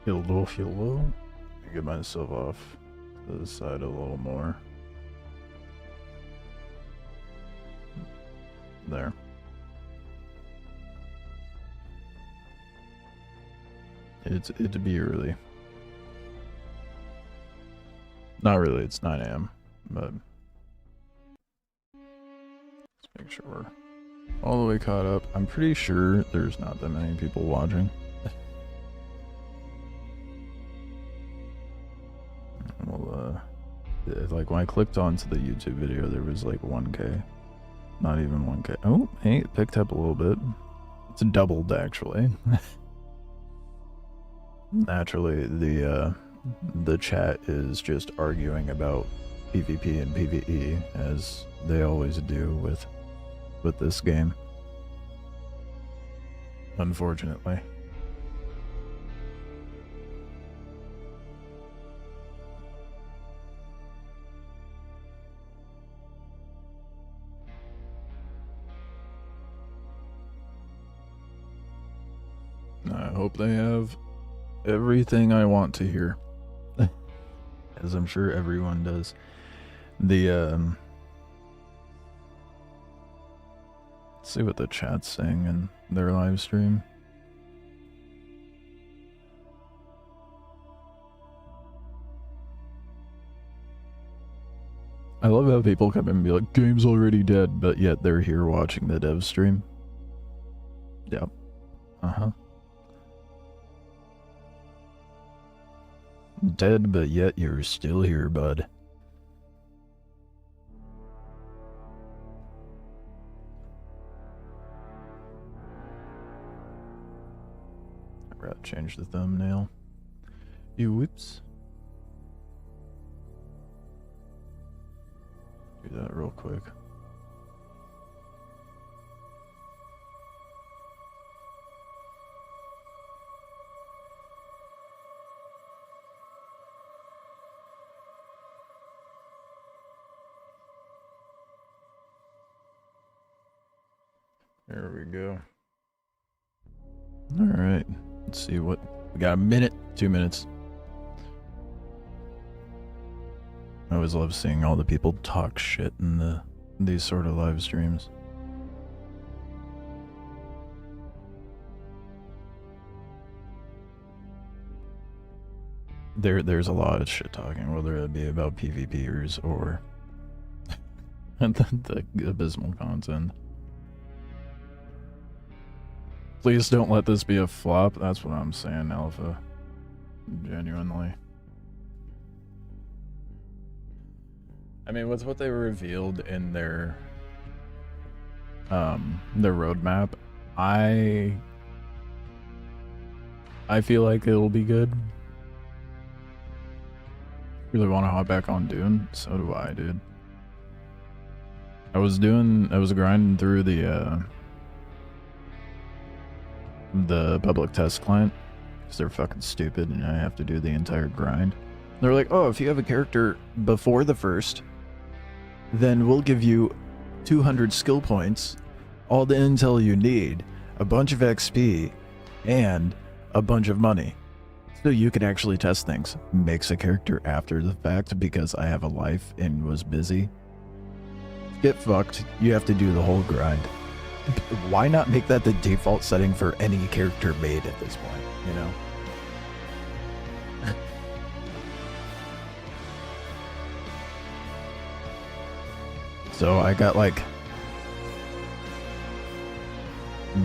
Hello. Get myself off to the side a little more. There. It'd be early. Not really, it's 9 AM, but let's make sure we're all the way caught up. I'm pretty sure there's not that many people watching. Well, like when I clicked onto the YouTube video, there was like 1K. Not even 1K. Oh, hey, it picked up a little bit. It's doubled, actually. Naturally, the chat is just arguing about PvP and PvE, as they always do with this game. Unfortunately. I hope they have everything I want to hear. As I'm sure everyone does. Let's see what the chat's saying in their live stream. I love how people come in and be like, game's already dead, but yet they're here watching the dev stream. Yep. Uh-huh. Dead, but yet you're still here, bud. I forgot to change the thumbnail. You whoops. Do that real quick. There we go. All right, let's see what we got. A minute, 2 minutes. I always love seeing all the people talk shit in these sort of live streams. There's a lot of shit talking, whether it be about PvPers or the abysmal content. Please don't let this be a flop. That's what I'm saying, Alpha. Genuinely. I mean, with what they revealed in their roadmap, I feel like it'll be good. Really want to hop back on Dune? So do I, dude. I was grinding through the public test client, because they're fucking stupid and I have to do the entire grind. They're like, oh, if you have a character before the first, then we'll give you 200 skill points, all the intel you need, a bunch of XP, and a bunch of money. So you can actually test things. Makes a character after the fact because I have a life and was busy. Get fucked. You have to do the whole grind. Why not make that the default setting for any character made at this point, you know? So I got like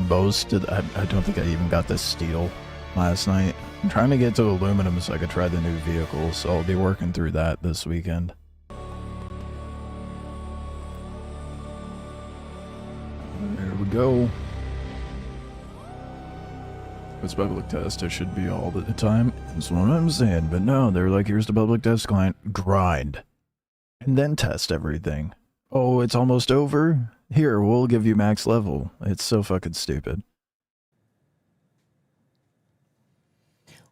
boasted. I don't think I even got the steel last night. I'm trying to get to aluminum so I could try the new vehicle, so I'll be working through that this weekend. There we go. It's public test, it should be all the time. That's what I'm saying, but no, they're like, here's the public test client, grind. And then test everything. Oh, it's almost over? Here, we'll give you max level. It's so fucking stupid.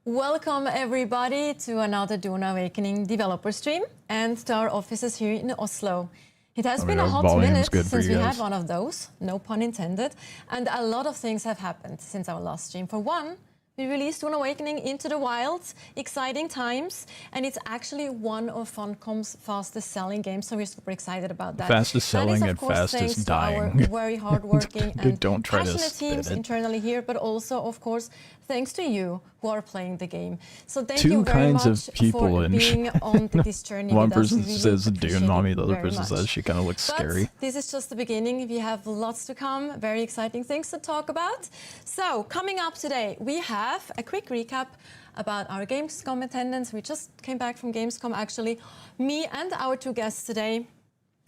Welcome everybody to another Dune Awakening developer stream and to our offices here in Oslo. It has been a hot minute since we had one of those, no pun intended, and a lot of things have happened since our last stream. For one, We released Dune Awakening into the wild, exciting times, and it's actually one of Funcom's fastest selling games, so we're super excited about that. Fastest selling that is, and fastest dying. To our very hardworking and passionate teams it. internally here, but also, of course, thanks to you who are playing the game. So thank Two you very kinds much of people for being on this journey One with us. person We really says Dune on me, the other very person much. says she kind of looks scary. This is just the beginning. We have lots to come, very exciting things to talk about. So coming up today, we have a quick recap about our Gamescom attendance. We just came back from Gamescom, actually. Me and our two guests today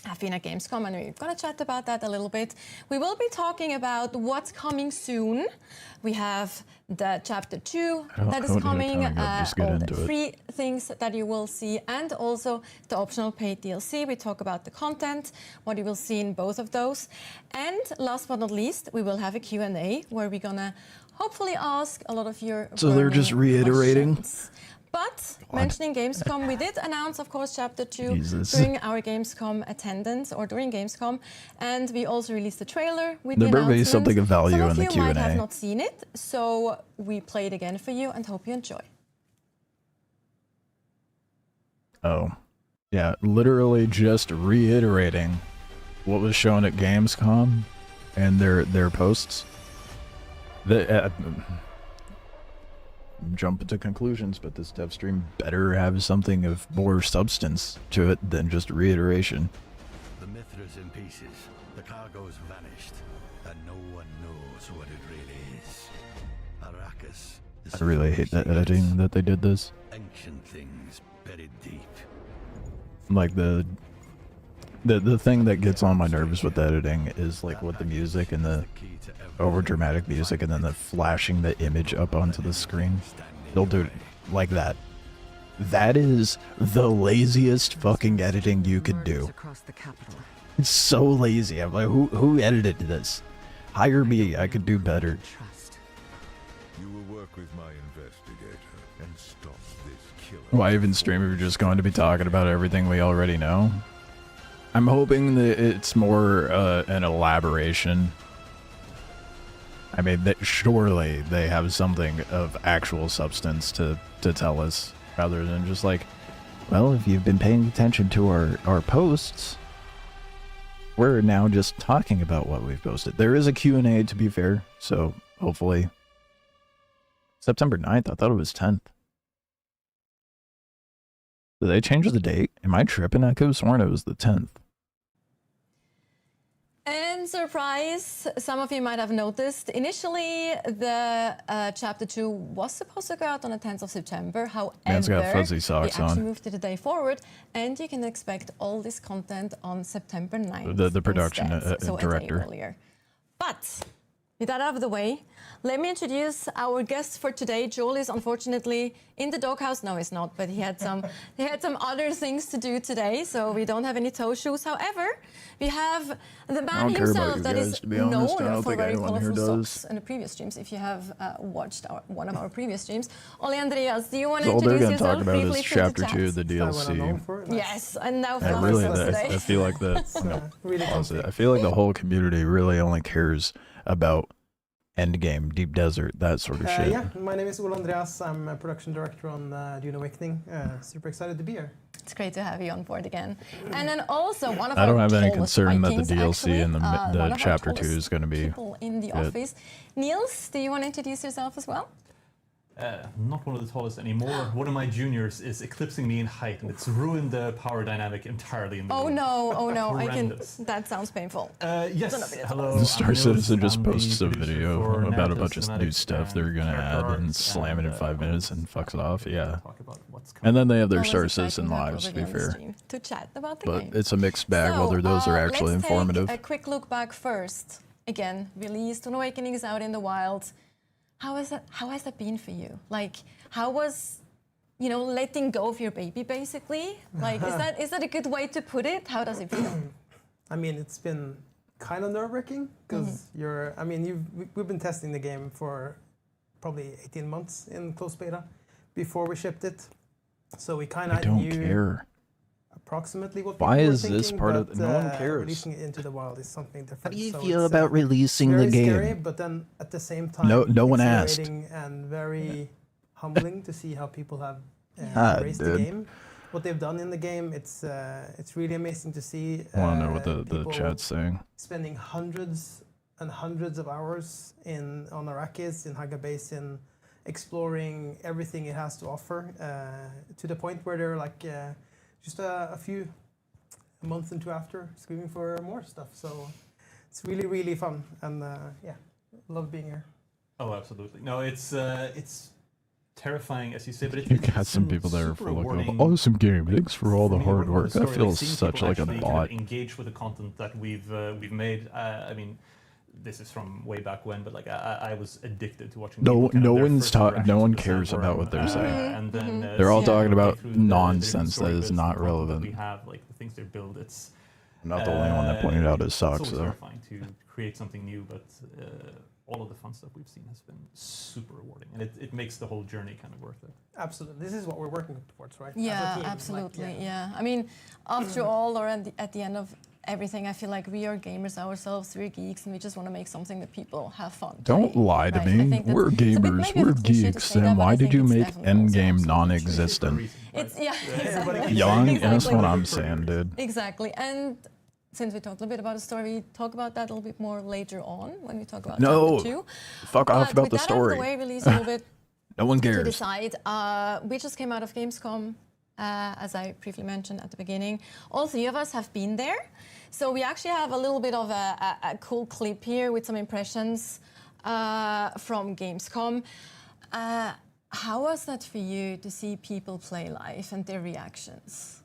have been at Gamescom, and we're going to chat about that a little bit. We will be talking about what's coming soon. We have the Chapter 2 that is coming, all the free things that you will see, and also the optional paid DLC. We talk about the content, what you will see in both of those. And last but not least, we will have a Q&A where we're going to hopefully ask a lot of your So they're just reiterating? questions. But mentioning Gamescom, we did announce, of course, Chapter 2 Jesus. during our Gamescom attendance, or during Gamescom, and we also released a trailer with There the better be announcement. something of value in the Some of you might Q&A. have not seen it, so we play it again for you and hope you enjoy. Oh, yeah, literally just reiterating what was shown at Gamescom and their posts. Jump to conclusions, but this dev stream better have something of more substance to it than just reiteration. The Mithras in pieces, the cargo's vanished, and no one knows what it really is. Arrakis is I really hate that editing that they did this. ancient things buried deep. Like the thing that gets on my nerves with the editing is like with the music and the over dramatic music and then the flashing the image up onto the screen. They'll do it like that. That is the laziest fucking editing you could do. It's so lazy. I'm like, who edited this? Hire me, I could do better. You will work with my investigator and stop this killer. Why even stream if you're just going to be talking about everything we already know? I'm hoping that it's more an elaboration. I mean, surely they have something of actual substance to tell us, rather than just like, well, if you've been paying attention to our posts, we're now just talking about what we've posted. There is a Q&A, to be fair, so hopefully September 9th. I thought it was 10th. Did they change the date? Am I tripping? I could have sworn it was the 10th. And surprise, some of you might have noticed, initially the Chapter 2 was supposed to go out on the 10th of September. However, Man's got fuzzy socks we actually on. moved it a day forward, and you can expect all this content on September 9th. The production so director. A day earlier. But with that out of the way, let me introduce our guest for today. Joel is unfortunately in the doghouse. No, he's not, but he had some other things to do today, so we don't have any toe shoes. However, we have the man himself that is known for very colorful socks in the previous streams. If you have watched one of our previous streams, Ole Andreas, do you want to introduce yourself briefly to the chat? Chapter 2, the DLC. Yes, and now I really, I feel like I feel like the whole community really only cares about Endgame, Deep Desert, that sort of shit. Yeah, my name is Ole Andreas. I'm a production director on Dune Awakening. Super excited to be here. It's great to have you on board again. And then also one of I don't our have any tallest concern that the Vikings, DLC actually, in one the of our Chapter 2 tallest is going to be people in the office. Niels, do you want to introduce yourself as well? Not one of the tallest anymore. One of my juniors is eclipsing me in height, and it's ruined the power dynamic entirely in the room. Oh no, Horrendous. that sounds painful. Yes, hello. The Star I'm Citizen Niels. just I'm the posts a producer video for about a narrative, bunch of new cinematic, stuff they're going to character add and arcs, slam it in 5 minutes and fucks it off, yeah. Talk about what's coming. And then they have their Always Star exciting Citizen to have lives, to be everybody on the fair. stream to chat about the But game. it's a mixed bag So, whether those are actually let's informative. take a quick look back first. Again, released Dune Awakening is out in the wild. How has that been for you? Like, how was, letting go of your baby, basically? Like, is that a good way to put it? How does it feel? I mean, it's been kind of nerve-wracking because we've been testing the game for probably 18 months in closed beta before we shipped it. So we kind I of don't knew. care. approximately what Why people were is this thinking, part of but, no one cares? releasing it into the wild is something different. How do you So feel it's, about releasing very the game? scary, but then at the same time, No one asked. exhilarating and very humbling to see how people have God, embraced dude. the game. What they've done in the game, it's really amazing to see. I want to know what the people chat's saying. spending hundreds and hundreds of hours on Arrakis, in Haga Basin, exploring everything it has to offer, to the point where they're like just a month or two after screaming for more stuff. So it's really, really fun, and yeah, love being here. Oh, absolutely. No, it's terrifying, as you say, but You got some people there for like, awesome game. Thanks for all the hard work. That feels such like a bot. Engage with the content that we've made. I mean, this is from way back when, but like I was addicted to watching. No their one's first no reactions one to the cares Sandworm, about what they're saying. And then They're all seeing talking them about through the different nonsense story that is bits and not content that relevant. we have, like the things they build. It's I'm not the only one that pointed out his it's socks always though. horrifying to create something new, but all of the fun stuff we've seen has been super rewarding, and it makes the whole journey kind of worth it. Absolutely, this is what we're working towards, right? Yeah, As a team, absolutely. like, yeah. I mean, after all, or at the end of everything, I feel like we are gamers ourselves, we're geeks, and we just want to make something that people have fun. Don't playing, lie to right? I me. think that's- We're it's a bit gamers. maybe of a We're cliche to geeks. say that, Then but I why did think you it's make definitely also Endgame absolutely true. non-existent? It's yeah, Everybody exactly. can Young, say that's Exactly. what I'm saying, dude. Exactly. And since we talked a little bit about the story, we talk about that a little bit more later on when we talk about No, chapter 2. fuck off But about with the that out of story. the way, release a little bit No one to cares. decide. We just came out of Gamescom, as I briefly mentioned at the beginning. All three of us have been there. So we actually have a little bit of a cool clip here with some impressions from Gamescom. How was that for you to see people play live and their reactions?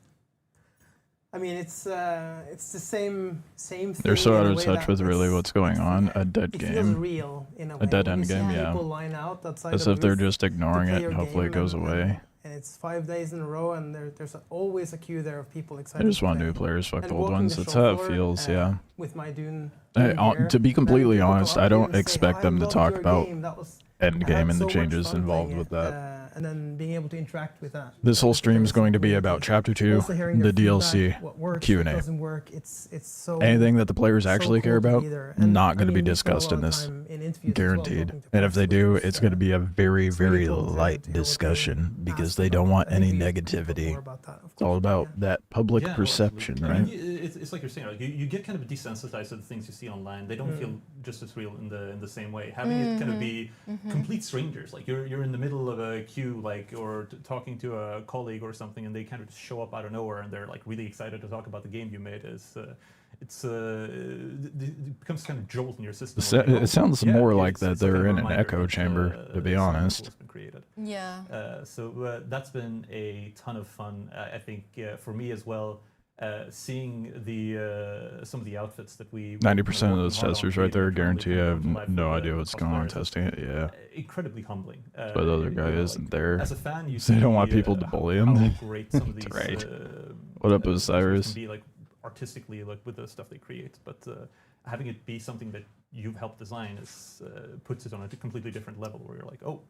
I mean, it's the same thing. They're so in out a of way touch that with really it's- what's going on. A dead It feels game. real in a way. A dead when end you see game, yeah. People line out outside As the if they're booth just to ignoring play it your and hopefully it game, goes away. And it's 5 days in a row, and there's always a queue there of people I excited. just to want play. new players. Fuck And the old walking ones. the That's show how it floor, feels, yeah. With my Dune. Hey, gear, to be then completely people come honest, up I to you don't and say, expect "I them to loved talk your about game. That was Endgame I had and so the much changes fun involved playing with it, that. and then being able to interact with that. This whole I think stream there is going to be some about community. Chapter 2, Also hearing the their DLC, feedback, what works, Q&A. what doesn't work. It's so Anything that the players so actually cool care to about, be there. And, not going to I be mean, we spend a discussed lot in of this. time in interviews as well, Guaranteed. talking to And if press, they do, which is, it's going to be a very, it's really very cool to light hear what they discussion because ask they don't about. want I think any we talk negativity. more about that, of It's all course, about yeah. that public Yeah, no, perception, absolutely. I right? mean, it's like you're saying, like, you get kind of desensitized to the things you see online. They don't feel just as real in the same way. Having it kind of be complete strangers, like you're in the middle of a queue, like or talking to a colleague or something, and they kind of just show up out of nowhere, and they're like really excited to talk about the game you made. It becomes kind of jolt in your system. It Like, oh, sounds yeah, more it's- like that it's like they're a in an reminder echo that, chamber, to be something honest. cool's been created. Yeah. So that's been a ton of fun. I think for me as well, seeing the some of the outfits that we 90% of working those hard on testers right there creating guarantee I have live no for idea the what's going on cosplayers. testing it, yeah. Incredibly humbling. But the other guy isn't there. As a fan, you They don't want see, people to bully him. How great some of these. Right. What up, customers Osiris? Can be like artistically, like with the stuff they create, but having it be something that you've helped design is puts it on a completely different level where you're like, oh,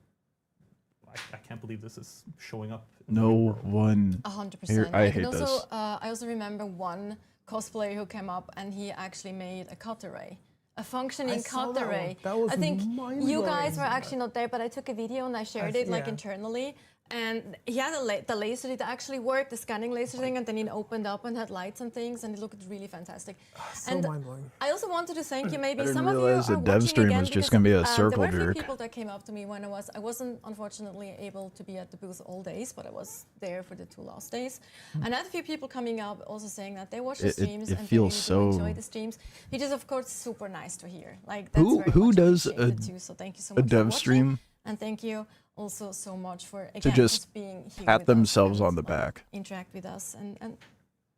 I can't believe this is showing up. In the real No world. one. 100%. Here, I hate also, this. I also remember one cosplayer who came up and he actually made a cut array. A functioning I saw cut that one. array. That was I think you mind-blowing. guys were actually not there, but I took a video and I shared it like yeah. internally. And he had the laser that actually worked, the scanning laser thing, and then it opened up and had lights and things, and it looked really fantastic. So and mind-blowing. I also wanted to thank you. Maybe I didn't some of you realize are the dev watching stream again was just because, gonna be a there circle were a few jerk. people that came up to me when I wasn't unfortunately able to be at the booth all days, but I was there for the 2 last days. And I had a few people coming up also saying that they watch the It streams feels and they really do so- enjoy the streams, which is of course super nice to hear. Like that's Who- very who much does appreciated a- too. So thank you so A much for dev watching. stream And thank you also so much for again just being here pat with us themselves and, on the back. interact with us and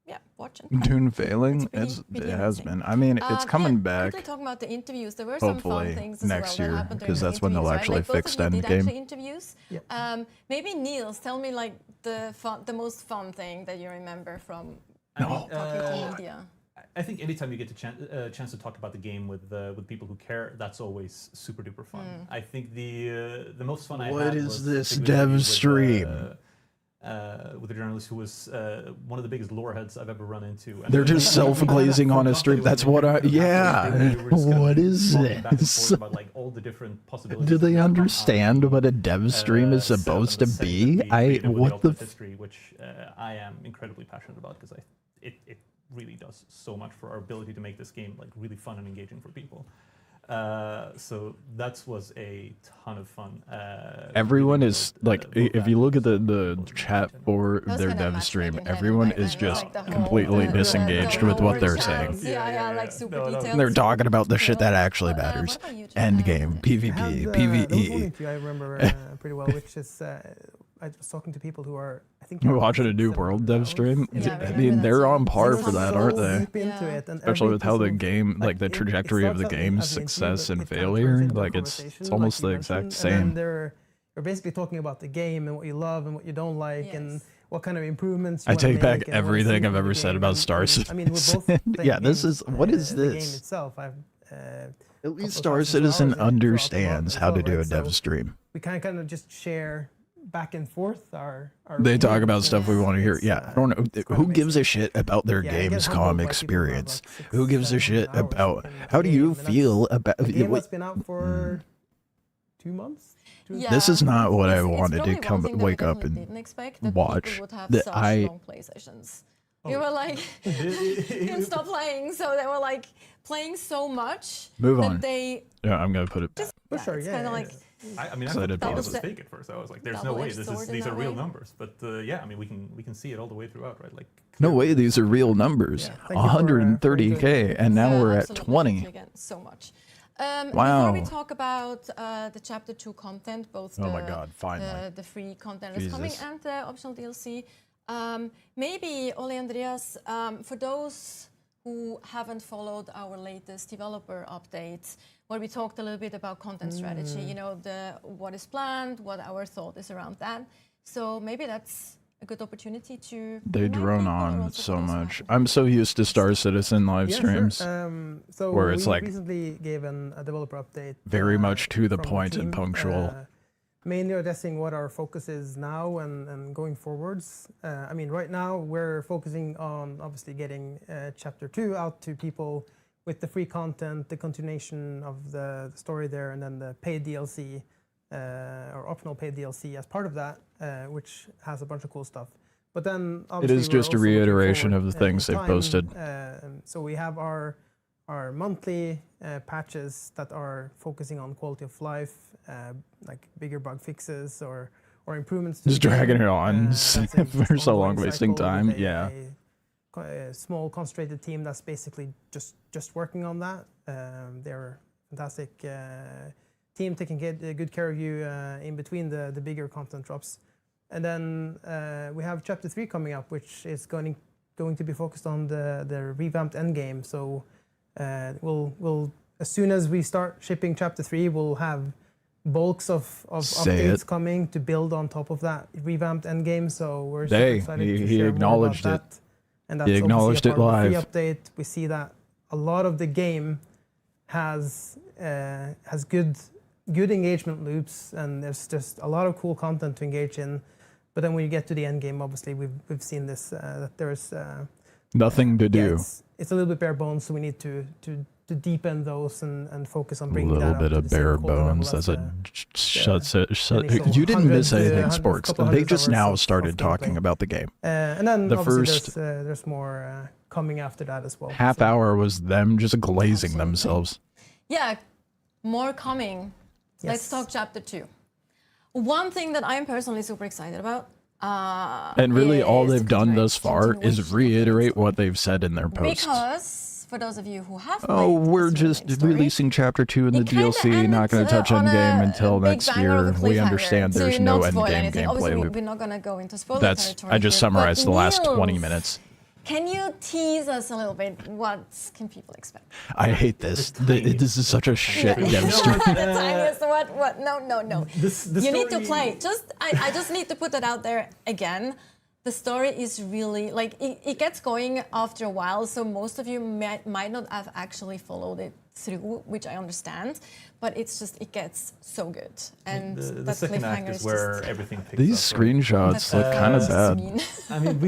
yeah, watching. Dune failing? It's pretty- As pretty it has amazing. been. I mean, it's coming yeah, back. quickly talking about the interviews, there were some Hopefully fun things as next well year, that happened during 'cause the that's when they'll interviews, right? actually Like, both fix of you did Endgame. actually interviews. Yep. Maybe Niels, tell me like the most fun thing that you remember from I mean, talking to media. I think anytime you get a chance to talk about the game with people who care, that's always super duper fun. I think the most fun I What had is was this the dev interview with, stream? with a journalist who was one of the biggest lore heads I've ever run into. And They're just self-glazing on a stream. That's what I... Yeah. What is this? About, like, all the different possibilities. Do they understand what a dev stream is supposed to be? What the... history, which I am incredibly passionate about, because it really does so much for our ability to make this game like really fun and engaging for people. So that was a ton of fun. Everyone is like, if you look at the chat for their dev stream, everyone is just completely disengaged with what they're saying. Yeah, like super detailed. They're talking about the shit that actually matters. Endgame, PvP, PvE. I remember pretty well, which is I was talking to people who are, I think, We're watching a new world dev stream. I mean, they're on par for that, aren't they? Especially with how the game, like the trajectory of the game's success and failure, like it's almost the exact same. They're basically talking about the game and what you love and what you don't like and what kind of improvements. I take back everything I've ever said about Star Citizen. I mean, we're both yeah, this is what is the game this? itself. At least Star Citizen understands how to do a dev stream. We kind of just share back and forth our they talk about stuff we want to hear. Yeah, I don't know who gives a shit about their Gamescom experience. Who gives a shit about how do you feel about the game that's been out for 2 months? Yeah, this is not what I it's wanted to probably one thing wake that we up definitely and didn't expect, that watch. people would have That such long play sessions. You were like, you can stop playing, so they were like playing so much Move that on. they Yeah, I'm gonna put it. just For sure, it's yeah, kind of yeah, like I mean, I Excited thought about this was it. fake at first. I was like, "There's no way. These are real numbers." But yeah, I mean, we can see it all the way throughout, right? Like, No way, these are real numbers. Thank you for, 130k, and now we're at absolutely, 20. thank you again so much. Wow. Before we talk about the chapter 2 content, both Oh my God, finally. the free content is coming Jesus. and the optional DLC, maybe Ole Andreas, for those who haven't followed our latest developer updates, where we talked a little bit about content strategy, you know, what is planned, what our thought is around that. So maybe that's a good opportunity to... They remind drone people, and on also so for those who much. haven't. I'm so used to Star Citizen live Yeah, streams. sure. So where it's we like recently gave a developer update. very much to the from point and team, punctual. Mainly addressing what our focus is now and going forwards. I mean, right now we're focusing on obviously getting Chapter 2 out to people with the free content, the continuation of the story there, and then the paid DLC or optional paid DLC as part of that, which has a bunch of cool stuff. But then obviously is we're just a also looking reiteration forward, of the things in they've time. posted. So we have our monthly patches that are focusing on quality of life, like bigger bug fixes or improvements to Just the game. dragging it on That's a for so long, ongoing wasting cycle time. with Yeah. a small concentrated team that's basically just working on that. They're a fantastic team taking good care of you in between the bigger content drops. And then we have Chapter 3 coming up, which is going to be focused on the revamped endgame. So we'll as soon as we start shipping Chapter 3, we'll have bulks of updates coming to build on top of that revamped endgame. So we're super excited to he share acknowledged more it. about that. And that's He acknowledged it live. The free update. We see that a lot of the game has good engagement loops, and there's just a lot of cool content to engage in. But then when you get to the end game, obviously we've seen this that there's Nothing to do. It's a little bit bare bones, so we need to deepen those and focus on A bringing little that up bit to of the same bare quality level bones. as That's initial you didn't miss 100, anything, 100, sports. couple They hundred just hours now of started talking gameplay. about the game. And then The obviously first there's more coming after that as well. half So- hour was them just glazing Absolutely. themselves. Yeah, more coming. Let's Yes. talk Chapter 2. One thing that I'm personally super excited about. And really, all is they've done thus far is continuation. reiterate what they've said in their posts. Because, for those of you who have Oh, played we're this just main story, releasing Chapter 2 in the it kinda DLC, not ended, going to touch on Endgame a until big next banger of year. a We cliffhanger understand to there's no not spoil Endgame anything. Obviously, gameplay loop. we're not going to go into spoiler That's territory I just here, but summarized the last Niels, 20 minutes. Can you tease us a little bit? What can people expect? I hate this. This is such a shit Yeah. dev stream. The tiniest, what? No. The You need to story- play. I just need to put that out there again. The story is really, like, it gets going after a while, so most of you might not have actually followed it through, which I understand, but it's just, it gets so good. And The that second act cliffhanger is is where just... everything picks These up. Right? screenshots look kind of that's bad. mean. I mean,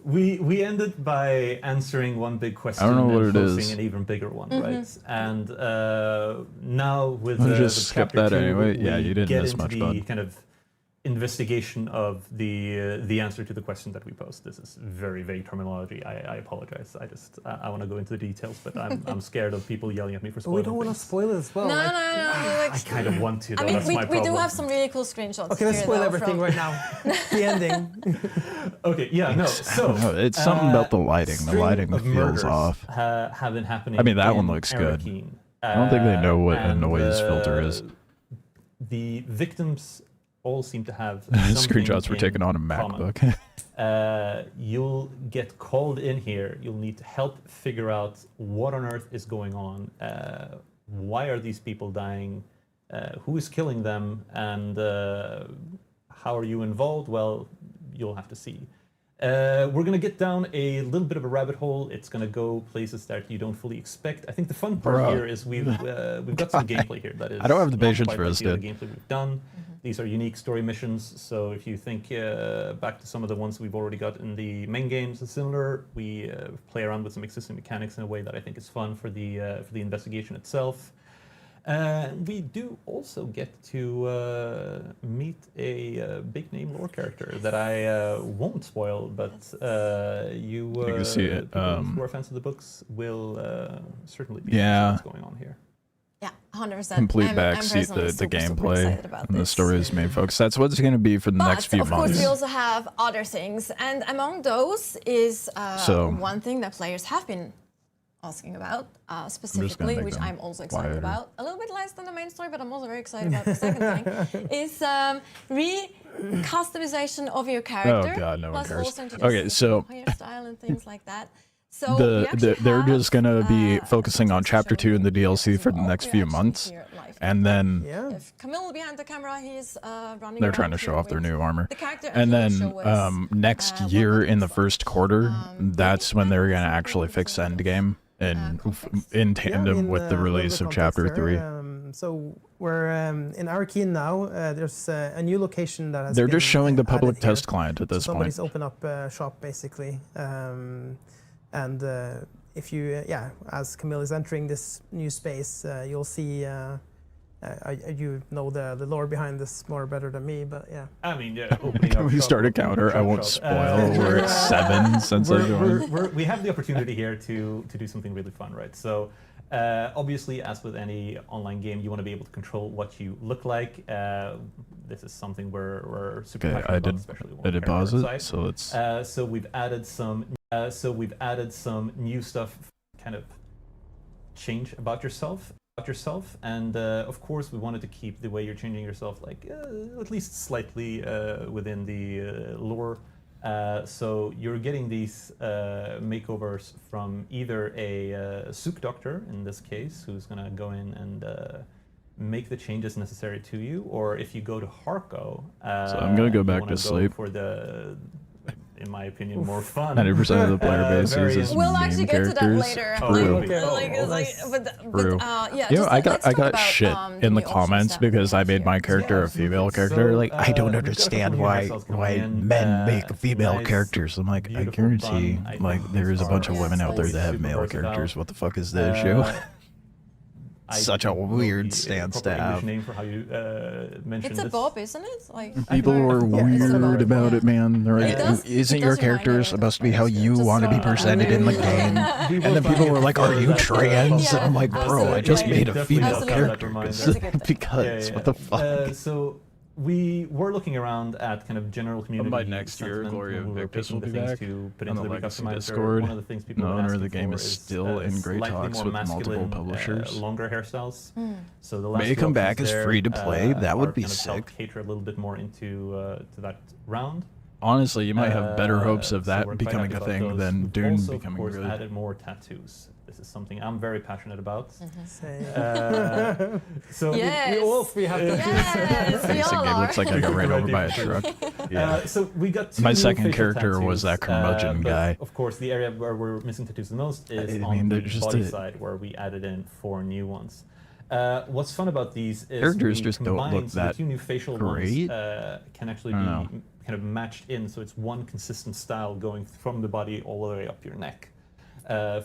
we ended by answering one big question I don't know what and it posing is. an even bigger one, right? And now with I'll the just skip chapter that 2, anyway. Yeah, we you didn't get miss into much, the bud. kind of investigation of the answer to the question that we posed. This is very vague terminology. I apologize. I want to go into the details, but I'm scared of people yelling at me for But spoiling we don't want to things. spoil it as well. No, like- like, I kind of want to, though. I mean, That's my we problem. do have some really cool screenshots. Okay, let's here, spoil though, everything from- right now. The ending. Okay, yeah, no. So No, it's something about the lighting. The string lighting of feels murders off. Have been happening. I mean, that one in looks good. Arakeen. I don't think they know what a And, noise filter is. The victims all seem to have Screenshots were in taken on a common. MacBook. You'll get called in here. You'll need to help figure out what on earth is going on. Why are these people dying? Who is killing them? And how are you involved? Well, you'll have to see. We're going to get down a little bit of a rabbit hole. It's going to go places that you don't fully expect. I think the fun part Bruh. here is we've got some gameplay here that is I don't have the not patience quite for like this, the other dude. gameplay we've done. These are unique story missions, so if you think back to some of the ones we've already got in the main games, it's similar. We play around with some existing mechanics in a way that I think is fun for the investigation itself. We do also get to meet a big name lore character that I won't spoil, but you can see it, people who are fans of the books will certainly be Yeah. what's going on here. Yeah, 100%. Complete I'm backseat personally the super gameplay excited about and the this. story's main focus. That's what it's going to be for the But next few of course, months. we also have other things, and among those is So- one thing that players have been asking about specifically, make which them I'm also excited quieter. about. A little bit less than the main story, but I'm also very excited about the second thing. Is customization of your character. Oh, God, no one plus cares. also Okay, introducing so- hairstyle and things like that. So we actually they're have, just going to be focusing on text Chapter shown 2 in the here DLC as for the well. next We're few actually months. here live. And then Yeah. If Camille behind the camera, he's running they're around trying to show here off their with new armor. the character, And he will then show us, next what year that in the looks like. first quarter, that's when they're going to actually fix Endgame in tandem with the release of Chapter 3. So we're in Arakeen now. There's a new location that has They're been just showing the public added here. test client at this So point. somebody's opened up a shop basically, and if you, as Camille is entering this new space, you'll see. You know the lore behind this more better than me, but yeah. I mean, yeah. Opening Can up we shop, start a opening up counter? I shop, won't shop. spoil. We're at 7 since I joined. We have the opportunity here to do something really fun, right? So, obviously, as with any online game, you want to be able to control what you look like. This is something we're super Okay, passionate I about, did. especially I did pause side. it, so let's. So we've added some. New stuff, kind of change about yourself. And of course, we wanted to keep the way you're changing yourself, like at least slightly within the lore. So you're getting these makeovers from either a Sook doctor, in this case, who's gonna go in and make the changes necessary to you, or if you go to Harko. So I'm gonna go you back wanna to go sleep. for the, in my opinion, more fun. 90% of the player base very uses We'll meme actually get to that characters. later. Oh, like, really? like, Oh, but True. yeah, You know, just I let's talk got about, shit the in the new options comments that we because I have made here. my character a female character. Like, I don't understand why men make female nice, characters. I'm like, I beautiful guarantee, fun. I like, think there is a these bunch of are women out there that have super male versatile. characters. What the fuck is the issue? I Such a don't know weird the stance proper to English have. name for how you mention It's a this. bob, isn't it? Like People were it's a weird bob, about yeah. it, man. They're like, It does- isn't it your does remind character me supposed to of be how Just you want to be so- presented in the game? And then people were like, are you trans? And I'm like, bro, I just made a Definitely female does have that character reminder. It's a good thing. because what the fuck? So we were looking around at kind of general community. By next year, sentiment Glory when of we were Victus picking will the be things back to put on into the the Legacy customizer. Discord. One of the things people The have been owner of the asking game for is still in great slightly talks more with multiple masculine, publishers. Longer hairstyles. Hmm. So the last May it two come back options as there, free to play. That would are be kind of help sick. cater a little bit more into to that round. Honestly, you might have better hopes of So that we're quite becoming happy a about thing those. than We've Dune also, becoming of course, really. added more tattoos. This is something I'm very passionate about. Say, So Yes. we all three have to. Yes, we Facing all Gabe are. looks like I got ran over by a truck. Yeah. So we got two My new second facial character was tattoos, that curmudgeon but guy. Of course, the area where we're missing tattoos the most is I on mean, they're the just body a- side, where we added in 4 new ones. What's fun about these is Characters we just don't combined, look so that the 2 new facial great. ones can actually I be don't know. kind of matched in, so it's one consistent style going from the body all the way up your neck.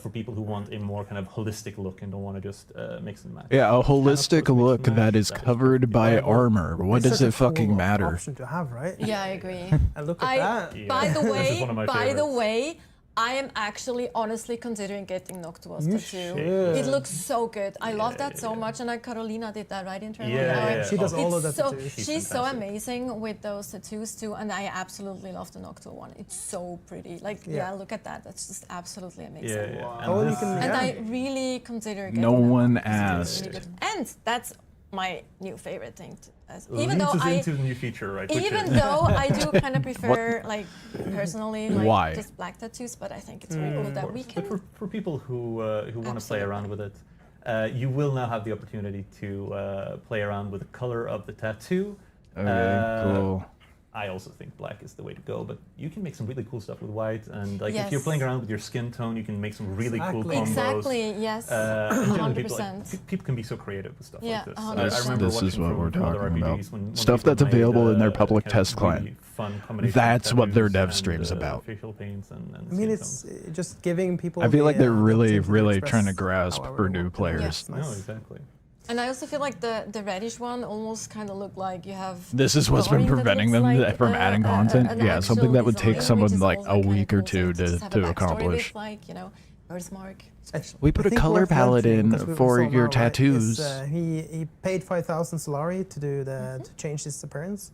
For people who want a more kind of holistic look and don't want to just mix and match. Yeah, a You can, of holistic course, mix and look match. that is covered perfectly by viable. armor. What It's does such a it fucking cool matter? option to have, right? Yeah, I agree. And look at I, that. Yeah. by the This is way, one of my by the favorites. way, I am actually honestly considering getting Noctua's You tattoo. should. It looks so good. I love Yeah, that so yeah. much, and Carolina did that right internally. Yeah, Oh, yeah. She does all of it's that so, tattoos. she's so fantastic. amazing with those tattoos too, and I absolutely love the Noctua one. It's so pretty. Like, Yeah. yeah, look at that. That's just absolutely amazing. Yeah, yeah. Wow. And Oh, you this- can- And Yeah. I really consider getting No that one because it's asked. really good. And that's my new favorite thing. Even leads though us I, into the new feature, right? which even is- though I do kind of prefer, like, personally, like, Why? just black tattoos, but I think it's really cool Of that course. we But can. for people who want to play Absolutely. around with it, you will now have the opportunity to play around with the color of the tattoo. Okay, cool. I also think black is the way to go, but you can make some really cool stuff with white. And like if you're Yes. playing around with your skin tone, you can make some really cool Exactly. combos. Exactly, yes. In general, people, 100%. people can be so creative with stuff Yeah, like this. 100%. I remember This is watching what from we're other talking about. RPGs when Stuff people that's made, available in their public kind of test really client. fun combination of That's what their tattoos dev and, stream's about. Facial paints and I mean, skin it's tones. just giving people. I feel like the, they're the really, opportunity to really express trying to grasp however for they new want. players. It's No, nice. exactly. And I also feel like the reddish one almost kind of looked like you have. This is what's been drawing that preventing looks them like, from adding content. an Yeah, something actual that would take design, someone which is like also a kinda week cool or two just have a to backstory accomplish. With, like, you know, birthmark. We put I a think color worth palette mentioning, in 'cause we for saw your now, right, is, tattoos. he paid 5,000 Solari to do the to change his appearance,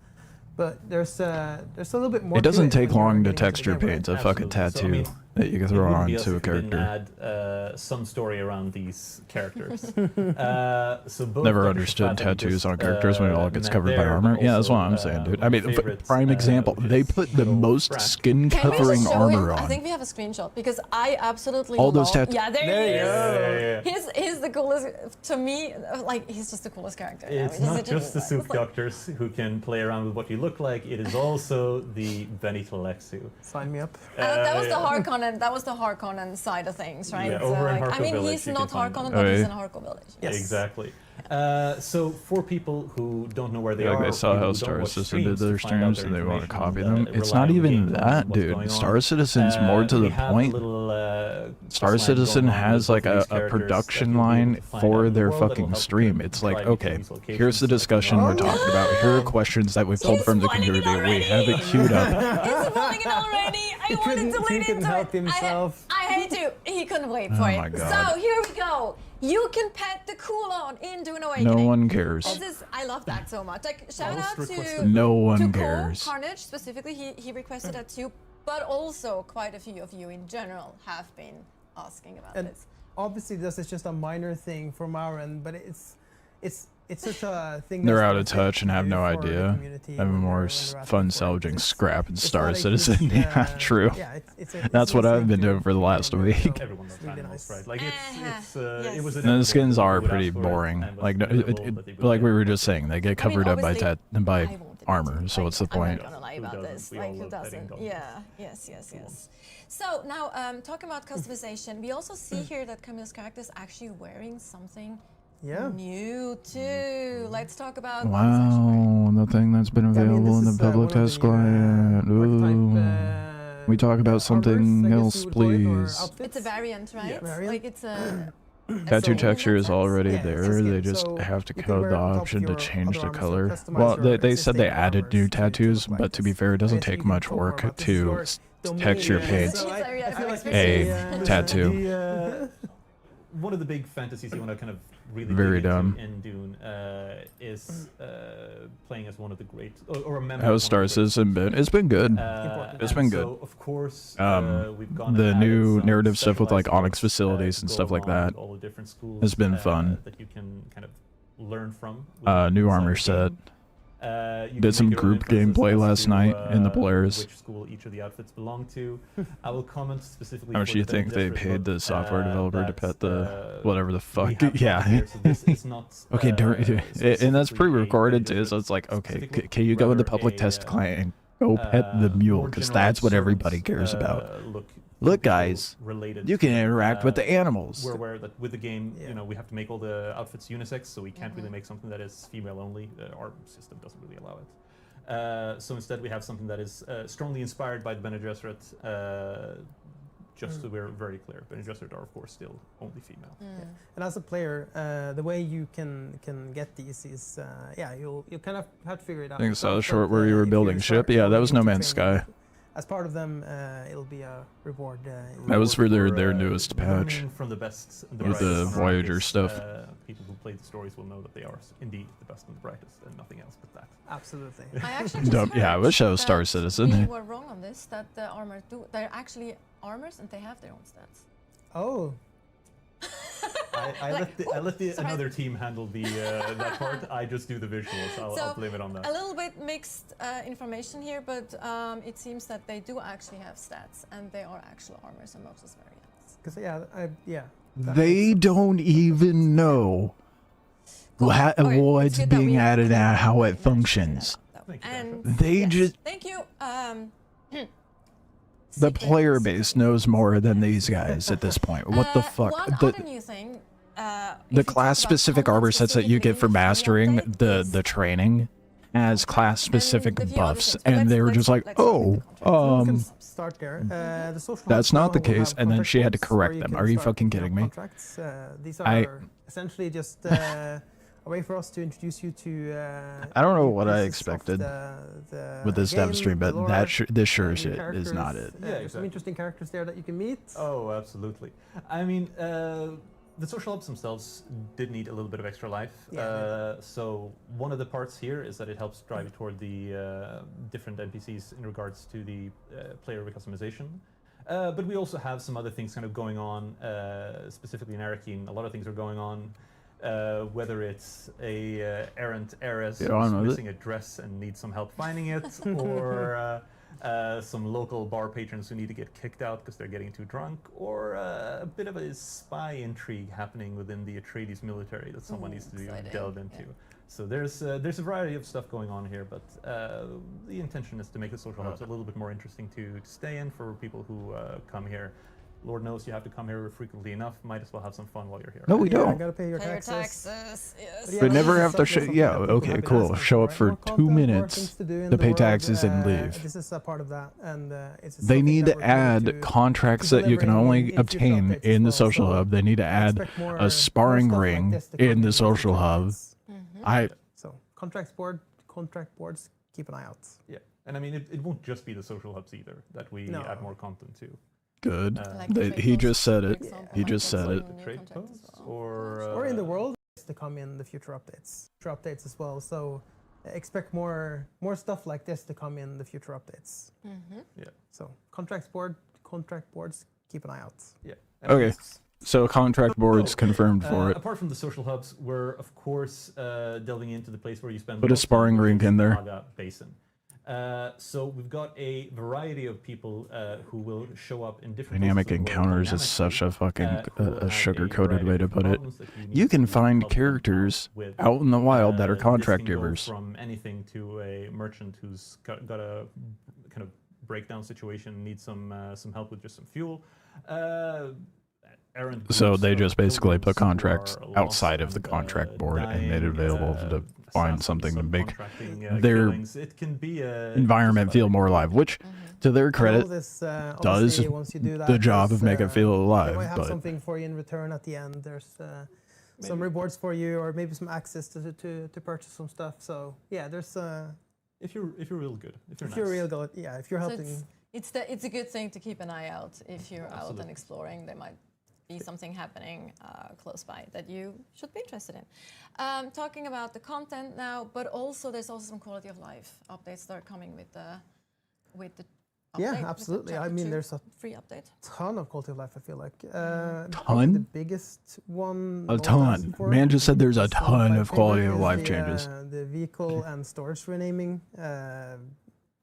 but there's a little bit more. It doesn't to take when you're long to getting into the texture game, right? paint a fucking Absolutely. So, I mean, tattoo that you can It throw wouldn't be us onto a if we didn't character. add some story around these characters. So both Never Dr. understood Shafat and tattoos just, on characters when it all gets met covered by there, armor. but Yeah, that's what also, I'm saying, dude. one I of mean, my favorites, prime example. which They is put the little most Frank. skin Can we covering just show armor him? I on. think we have a screenshot because I absolutely All those love. tat- Yeah, there There he you is. go. He's the coolest to me. Like, he's just the coolest character. Yeah, It's I mean, not just the it's soup like- doctors who can play around with what you look like. It is also the Benitelexu. Sign me up. That was the yeah. Harkonnen. That was the Harkonnen side of things, right? Yeah, over in like, I Harko mean, Village, he's you not can find Harkonnen, them. but he's Oh, in Harko Village. Yes. Exactly. So for people who don't know where they Like are, they or saw people how who don't Star watch Citizen did streams to their find out streams their and they want to information, copy them. It's rely not on the even game, that, what's dude. going on. Star Citizen's more to We the have a point. little, Star quest line Citizen going on has with like both of a these characters production that you'll be able line to find out for in the their world that'll fucking help stream. to It's like, drive you to okay, these locations here's the and discussion Oh, we're talking about. Here are questions that we've pulled He's from the spoiling it community. We already. have it queued up. He's spoiling it already. I wanted to he lead couldn't into help it. himself. I hate to. He couldn't wait for Oh it. my God. So here we go. You can pet the Kulon in Dune Awakening. No one cares. This is, I love that so much. Like, shout Most out to requested. No one to Cole cares. Carnage specifically. He requested that too, but also quite a few of you in general have been asking about And this. obviously, this is just a minor thing from our end, but it's such a thing. They're that's out of worth it touch and to have do no for the idea. community Having when more they're asking fun for it. salvaging It's- scrap and it's Star not a Citizen. huge, Yeah, true. Yeah, it's That's what I've thing been to doing for the last do, week. so Everyone loves it's really animals, nice. right? Like Yes. it was And the inevitable skins that are people would pretty ask for it, boring. and was Like, inevitable that they would like we get were it. just saying, they get covered up by obviously, I by wanted it armor. to. So what's the I'm point? not gonna lie Who about doesn't? this. We all Like, who love petting doesn't? dogs. Yeah. Yes. So now, talking about customization, we also see here that Camille's character is actually wearing something Yeah. new too. Let's talk about what he's actually wearing. Wow, the thing that's been I mean, available in this the is, public one of test the, client. archetype, We talk about armors, something I guess else, you would call it, or please. outfits. It's a variant, right? Yeah. Variant. Like it's a Tattoo skin in texture that is sense? already Yeah, it's a there. skin, They just so have to you can code wear the it on top of option to your change other the armors color. and customize Well, your they said they existing added armors new to tattoos, look but like to be this. fair, it doesn't I guess you take can much talk more work about this, to your domain, texture paint It's a very I feel like experience. a tattoo. One of the big fantasies you want to kind of really Very dig into dumb. in Dune is playing as one of the great or a member. How's of one Star of the great Citizen been? It's been good. It's and been good. So of course, we've gone The and new added some narrative stuff with, like, specialized Onyx books, facilities to and go stuff like along that with all the different schools has been fun. that you can kind of learn from. New inside armor the set. game. You Did can some make your own group inferences gameplay as last to, night in the Polaris. Which school each of the outfits belong to. I will comment specifically. How much for do you the think they Desperate paid Hub, the software developer to that, pet the whatever the we fuck? have Yeah. here. So this is not, Okay, and that's specifically pre-recorded a too, so it's like, Desperate okay, specific can you go in the rather public a, test client and go pet the mule, more because general that's what everybody servant, cares about. Look, guys, related You can to, interact with the animals. We're aware that with the game, Yeah. you know, we have to make all the outfits unisex, so we can't really make something that is female only. Our system doesn't really allow it. So instead, we have something that is strongly inspired by the Bene Gesserit. Just so we're very clear, Bene Gesserit are of course still only female. And as a player, the way you can get these is, you'll kind of have to figure it out. I think so. yourself, Short but, where you were if building start ship. Yeah, that going was No into Man's training, Sky. As part of them, it'll be a reward. That was for Reward their newest patch. learning from the best and the With the brightest on Voyager Arrakis. stuff. People who play the stories will know that they are indeed the best and the brightest, and nothing else but that. Absolutely. I actually just Dumb- yeah, I heard wish I was Star that Citizen. We were wrong on this. That the armor they're actually armors and they have their own stats. Oh, I let Sorry. another team handle the that part. I just do the visuals. I'll blame it on that. A little bit mixed information here, but it seems that they do actually have stats and they are actual armors and Mox's variants. because They don't even know Cool. Okay, it's what's good that being we added and how it mentioned that, functions. though. Thank you, And They yes, just- thank you. The player Secret- base knows more than these guys at this point. What the fuck? One other new thing. The class-specific armor sets that you get for mastering the training as class-specific buffs, and they were just like, oh, start there. The social that's hubs not the now will case, have and then contract she had to boards correct where them. can Are you start fucking picking up kidding me? Contracts. These I- are essentially just a way for us to introduce you to. I don't know what I pieces of expected the with this dev game, stream, the but lore, this sure new as shit is not it. characters. Yeah, There's some exactly. interesting characters there that you can meet. Oh, absolutely. I mean, the social hubs themselves did need a little bit of extra life. Yeah, So one of the parts here is that it helps drive you toward the different NPCs in regards to the player customization. But we also have some other things kind of going on, specifically in Arakeen. A lot of things are going on. Whether it's a errant heiress Yeah, I who's know that. missing a dress and needs some help finding it, or some local bar patrons who need to get kicked out because they're getting too drunk, or a bit of a spy intrigue happening within the Atreides military that someone needs to exciting. delve into. Yeah. So there's a variety of stuff going on here, but the intention is to make the social hubs a little bit more interesting to stay in for people who come here. Lord knows you have to come here frequently enough. Might as well have some fun while you're here. No, we Yeah, don't. gotta pay your Pay your taxes. taxes. Yes. But yeah, We this never is have to something yeah, that people okay, have been cool. asking Show up right? for More 2 content, more minutes things to do in to the pay world, taxes and leave. This is a part of that, and it's They something need that to we're going add contracts to that you can deliver in only future obtain updates in the as well. social So hub. They need to add expect more a sparring stuff like ring this to come in the future social hub. updates. I So contract boards, keep an eye out. Yeah, and I mean it won't just be the social hubs either that we No. add more content to. good. Like the trade He posts, just said for it. example. He just said it. New The trade contract as posts, well. or Or in the world to come in the future updates as well. So expect more stuff like this to come in the future updates. Yeah, So contract boards, keep an eye out. yeah. And Okay. it's- So contract boards confirmed for it. Apart from the social hubs, we're of course delving into the place where you spend. Put a most of sparring the rink in there. Naga Basin. So we've got a variety of people who will show up in different. Dynamic places of the world encounters is such a fucking who will a have sugar-coated variety way to of put it. problems that need You can to find help them characters with. out in the wild that are This contract can go givers. From anything to a merchant who's got a kind of breakdown situation, needs some help with just some fuel. Errant So groups they of just basically put pilgrims who contracts are outside of lost the and, contract board and made it dying, available to find assassins, something to make subcontracting, their killings. It can be a environment feel more alive, which, to their All credit, this, does obviously, once you do that, the job there's, of making it feel They alive. might have But something for you in return at the end. There's some Maybe. rewards for you, or maybe some access to purchase some stuff. So yeah, there's if you're real good, if you're if you're nice. real good, yeah, if you're So helping. it's a good thing to keep an eye out if you're out and Absolutely. exploring. There might be something happening close by that you should be interested in. Talking about the content now, but also there's also some quality of life updates that are coming with the Yeah, with the absolutely. I chapter mean, 2 there's a free update. ton of quality of life, I feel like. Ton? Probably the biggest one. A most ton. asked for Man just said there's a is one ton my of quality favorite of is life the, changes. The vehicle and storage renaming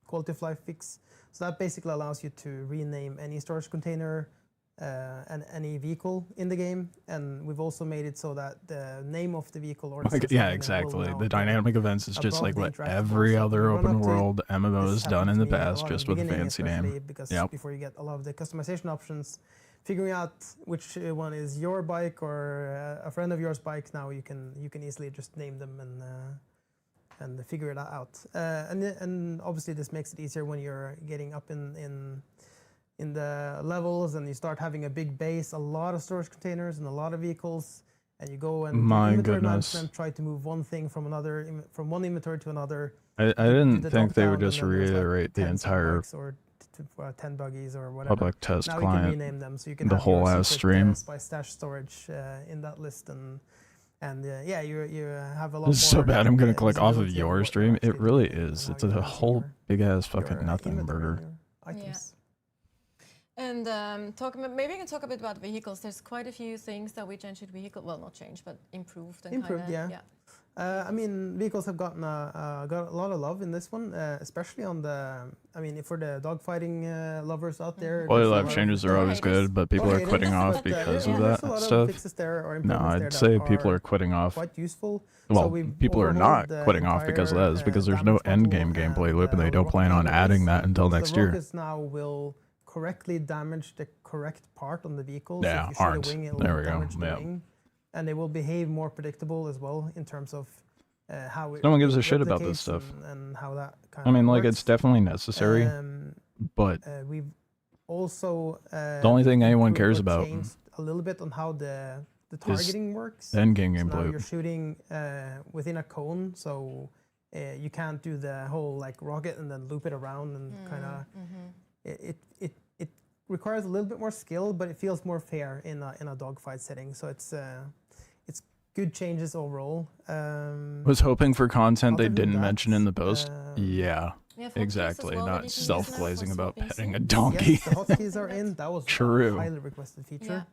quality of life fix. So that basically allows you to rename any storage container and any vehicle in the game. And we've also made it so that the name of the vehicle or the storage Yeah, container will exactly. now The appear dynamic events is just above like the what interactive every box. So other when you run open up to it, world MMO this has done happened in to the me a past, lot in just the with a beginning, fancy especially name. because Yep. before you get a lot of the customization options, figuring out which one is your bike or a friend of yours bike, now you can easily just name them and figure it out. And obviously this makes it easier when you're getting up in the levels and you start having a big base, a lot of storage containers and a lot of vehicles, and you go and do My inventory goodness. management, try to move one thing from another from one inventory to another. I do didn't the think they would drop-down, just and then there's, like, reiterate the 10 entire bikes or 10 buggies or whatever. public test Now you can client. rename them, so you can the have whole your ass secret, stream. spy stash storage in that list, and yeah, you have a lot This is so more, bad. I'm gonna click off of visibility your what you're stream. It actually really doing is. and It's how you a use whole big ass your fucking nothing inventory and burger. your items. And maybe we can talk a bit about vehicles. There's quite a few things that we changed with vehicle. Well, not changed, but improved. And Improved, kinda, I mean, vehicles have gotten got a lot of love in this one, especially on the. I mean, for the dogfighting lovers out there. Quality there's a life lot of- changes are Or always haters. good, but people or are haters, quitting off but, because yeah, of there's that a lot stuff. Of fixes there or No, improvements there I'd that say people are quitting off. quite useful. Well, So we've people are overhauled not the quitting off because of that. It's entire, because there's no damage end model game gameplay and, loop, and they how don't the plan on rocket adding is. that until So next the year. rockets now will correctly damage the correct part on the vehicle. So Yeah, if you shoot arms. a wing, it There will we go. damage the Yeah. wing. And they will behave more predictable as well in terms of how it No one gives a shit about replicates this stuff. and how that kind I mean, of like, works. it's definitely necessary, but We've also the only thing anyone improved cares or about changed a little bit on how the targeting works. the end game So now gameplay. you're shooting within a cone, so you can't do the whole like rocket and then loop it around and kind of. It requires a little bit more skill, but it feels more fair in a dogfight setting. So it's good changes overall. Was hoping for content they other than didn't that, mention in the post. yeah, Yeah, for Exactly. keys as well, that Not you can use now self-glazing for about swapping petting a seats. donkey. yes, the hotkeys are in. That was True. a highly requested feature.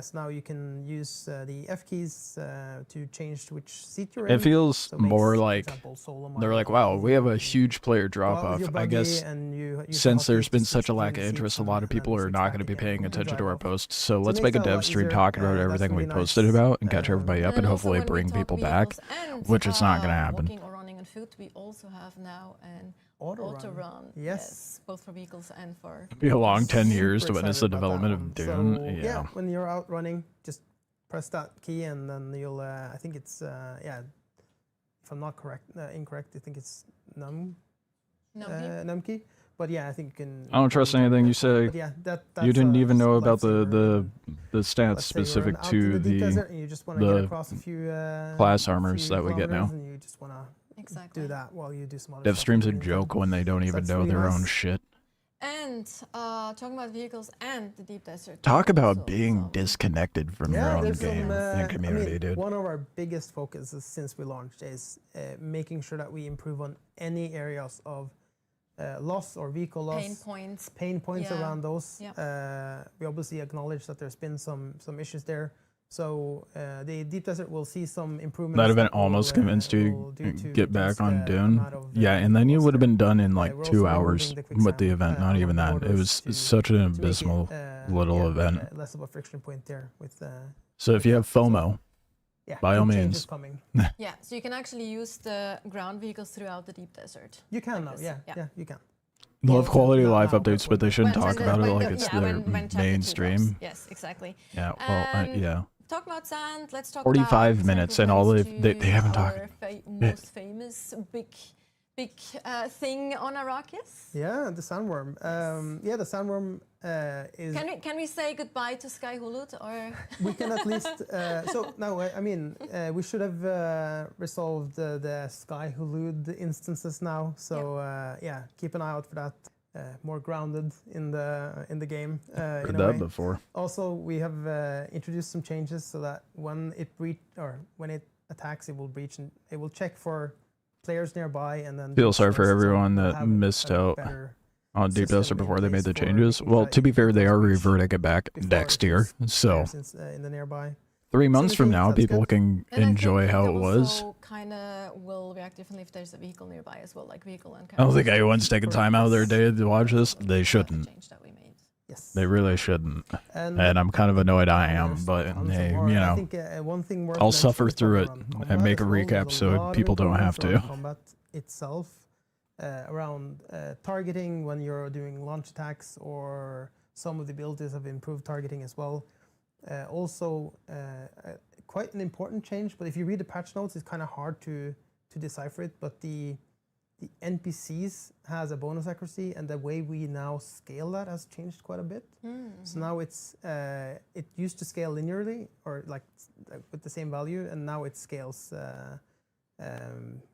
So now you can use the F keys to change which seat you're in. It feels So it makes, more for like example, solo they're mode like, wow, we have a easy. huge player Go drop out with off. your I buggy guess and you use the since there's hotkeys been to such a switch lack of between interest, a seats lot of and people then are switch not back going to be again paying and attention to drive our off. posts. So So it let's makes make a that a lot dev stream easier. talking about That's everything we really posted nice. about and catch everybody up And and also hopefully when we bring talk people back, vehicles and, which is not going to happen. Walking or running on foot, we also have now an Auto run. Yes. both for vehicles and for. It'll be a long 10 years to Super witness the excited about that development of one. Dune. So, Yeah. when you're out running, just press that key and then you'll. I think it's if I'm not incorrect, I think it's num key. But yeah, I think you can. I don't trust anything you say. But yeah, that's You didn't a even know about lifesaver. the stats Let's say you're specific out in to the deep the desert and you just want to get the across a few class armors few that we get now. kilometers and you just want to Exactly. do that while you do some other Dev stuff stream's a in the meantime. joke when they don't even that's know really their own nice. shit. And talking about vehicles and the deep desert. Talk about also being some- disconnected from your own there's game some, and community, I mean, dude. one of our biggest focuses since we launched is making sure that we improve on any areas of loss or vehicle loss. Pain points. Yeah. Around those. Yeah. We obviously acknowledge that there's been some issues there. So the Deep Desert will see some improvements. That event will, almost convinced you will do to get back reduce on the Dune. amount of, Yeah, and then you loss would have there. been done in like We're also 2 removing hours the with the quicksand, event. Not along even the that. It borders was to- such an to make it, abysmal little event. less of a friction point there with. So if you have FOMO, Yeah, by all big changes means. coming. Yeah, so you can actually use the ground vehicles throughout the deep desert. You can Like now. this, Yeah, yeah. yeah, you can. love Yeah, quality of not life now, updates, but they shouldn't When- talk when about the- it like when- it's yeah, their when chapter 2 mainstream. drops. Yes, exactly. Yeah, well, yeah. Talk about sand. Let's talk 45 about minutes and all they haven't talked. Most famous big thing on Arrakis. Yeah, the sandworm. Yeah, the sandworm is. Can we say goodbye to Sky Hulud or? We can at least. So no, I mean, we should have resolved the Sky Hulud instances now. So yeah, keep an eye out for that. More grounded in the game. Heard in a that way. before. Also, we have introduced some changes so that when it attacks, it will breach and it will check for players nearby and then. Feel sorry for first, so everyone we'll that have missed a out. better On Deep system Duster in before they made place the for changes. if you Well, try- to be if you fair, they try to are reach reverting it back before next it year. was there So since, in the nearby. 3 months from Similar now, things, that's people good. can And enjoy I think how they it was. also kind of will react differently if there's a vehicle nearby as well, like vehicle and. I don't think character anyone's stuff. taking time out of their day to watch this. They shouldn't. Change that we made. Yes. They really shouldn't. And And I'm kind of annoyed I am, there's but tons of hey, more. you I know, think one thing worth I'll mentioning suffer is through it probably around and combat make a as well. recap There's so lot of people don't have improvements to. around combat itself, around targeting when you're doing launch attacks, or some of the abilities have improved targeting as well. Also, quite an important change, but if you read the patch notes, it's kind of hard to decipher it, but the NPCs has a bonus accuracy, and the way we now scale that has changed quite a bit. So now it's it used to scale linearly, or like with the same value, and now it scales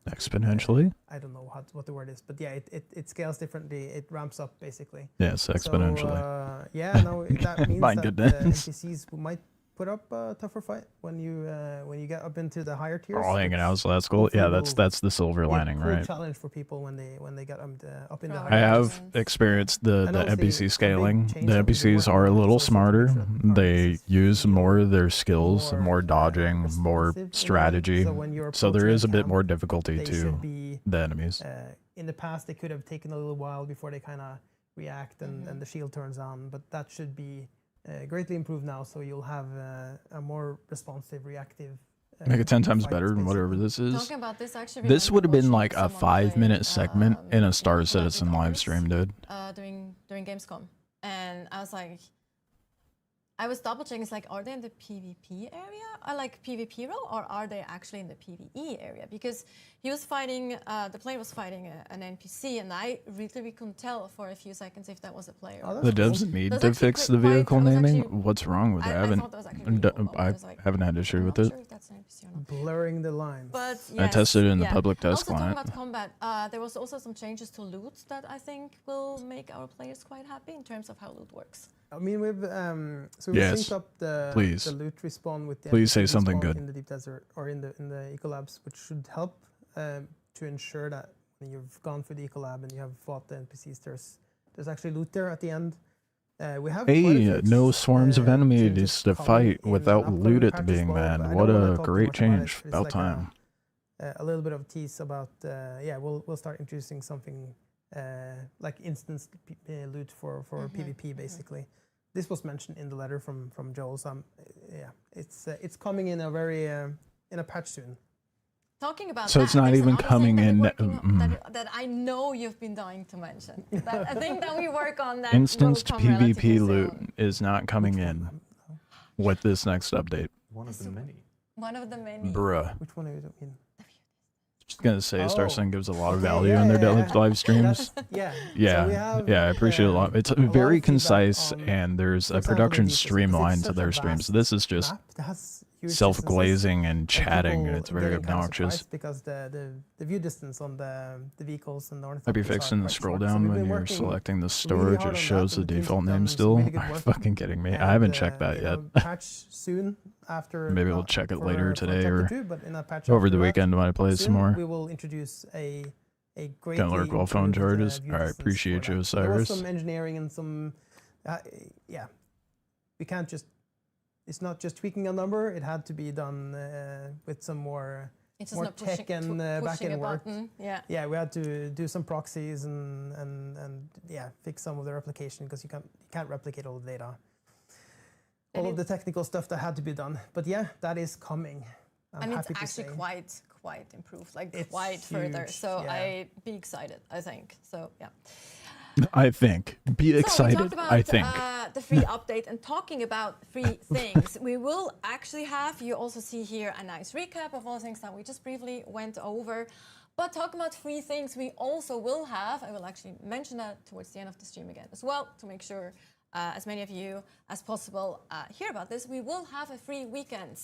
Exponentially? I don't know what the word is, but yeah, it scales differently. It ramps up basically. Yes, exponentially. So, yeah, no, that means My that goodness. NPCs might put up a tougher fight when you get up into the higher tiers. All hanging which out, so that's cool. Yeah, hopefully that's the silver be a lining, cool right? challenge for people when they get up in the Right. I higher have tiers. experienced the And obviously, a NPC big scaling. change The that we've been NPCs working are a on is little also to smarter. make sure that They targets use feel more of their skills, more dodging, responsive more in a way. strategy. So when you're So there approaching is a bit camp, more difficulty they to should be the enemies. in the past, they could have taken a little while before they kind of react and the shield turns on, but that should be greatly improved now. So you'll have a more responsive, reactive. Make it 10 times fight, better than whatever basically. this is. Talking about this, actually, This remember would have been watching like a someone play, 5-minute segment in a Star Collab Citizen with live others, stream, dude. during Gamescom, and I was like, I was double checking. It's like, are they in the PvP area, or like PvP role, or are they actually in the PvE area? Because he was fighting, the player was fighting an NPC, and I really couldn't tell for a few seconds if that was a player. Oh, or that's The not. devs need That's to actually fix the quite- vehicle I was naming. actually- What's wrong with it? I thought that was actually really cool, but I was like, haven't had issue I'm with not it. sure if that's an NPC or not. Blurring the lines. But I yes, tested it in the yeah. public test Also talking client. about combat, there was also some changes to loot that I think will make our players quite happy in terms of how loot works. I mean, we've we Yes, synced up the please. loot respawn with the Please say NPC something respawn good. in the deep desert or in the ecolabs, which should help to ensure that when you've gone through the ecolab and you have fought the NPCs, there's actually loot there at the end. We have quite a Hey, few no sworms of changes enemies to coming fight in without upcoming loot at the patch as being well, man. but I What don't wanna a talk too great much about it. change. It's About like time. a little bit of tease about yeah, we'll start introducing something like instance loot for PvP basically. This was mentioned in the letter from Joel. So yeah, it's coming in a very in a patch soon. Talking about So that, it's not there's even another coming thing in- that we're working on that I know you've been dying to mention. That I think that we work on that. Instanced will come relatively PvP loot soon. is not coming in with this next update. One of the many. One of the many. Bruh. Which one are you talking? Just gonna say, Star Oh. Citizen gives a lot of Okay, value yeah, in their yeah, yeah. live streams. Yeah. Yeah, So we have, yeah, I appreciate it a lot. It's a lot very of feedback concise, on, and there's for a example, production the deepest, because streamline it's to such a their streams. vast This is just map that has huge self-glazing and distances, and chatting. people It's very getting kind of obnoxious. surprised because the view distance on the vehicles and the I'd be ornithopters are fixing the quite scroll short. So down we've when been you're working selecting the really storage. hard It on shows that, the and the team's default done name some still. really good Are you work. fucking kidding me? I And, haven't checked that you yet. know, patch soon after. Maybe we'll not check it for- later for today chapter or 2, but in a patch over after the that, weekend when I play some soon more. we will introduce a great. Don't lurk while phone charges. All right, appreciate you, There Osiris. was some engineering and some, yeah. We can't just. It's not just tweaking a number. It had to be done with some more. It's just more not pushing, tech and pushing back-end a work. button. Yeah. Yeah, we had to do some proxies and yeah, fix some of the replication because you can't replicate all the data. All of the technical stuff that had to be done. But yeah, that is coming. I'm And it's happy to actually say. quite improved, like It's quite further. huge, So yeah. I'd be excited, I think. So yeah. I think. Be So we excited. talked about I think. the free update, and talking about free things, we will actually have, you also see here a nice recap of all the things that we just briefly went over. But talking about free things, we also will have, I will actually mention that towards the end of the stream again as well, to make sure as many of you as possible hear about this. We will have a free weekend.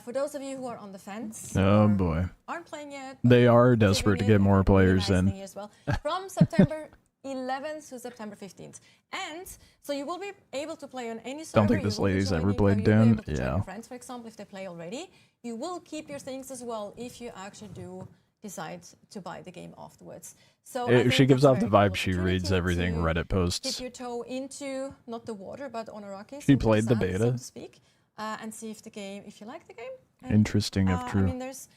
For those of you who are on the fence, Oh or boy. aren't playing yet, They are giving desperate to it get a more really players nice in. thing as well. From September 11th to September 15th. And so you will be able to play on any server. Don't think You this will be lady's ever joining, played you'll be Dune. able to join Yeah. your friends, for example, if they play already. You will keep your things as well if you actually do decide to buy the game afterwards. So I think She gives that's a off the very cool vibe she reads opportunity everything to Reddit dip posts. your toe into not the water but on Arrakis. She into played the sand, so beta. to speak, and see if you like the game. And, Interesting if I true. mean, there's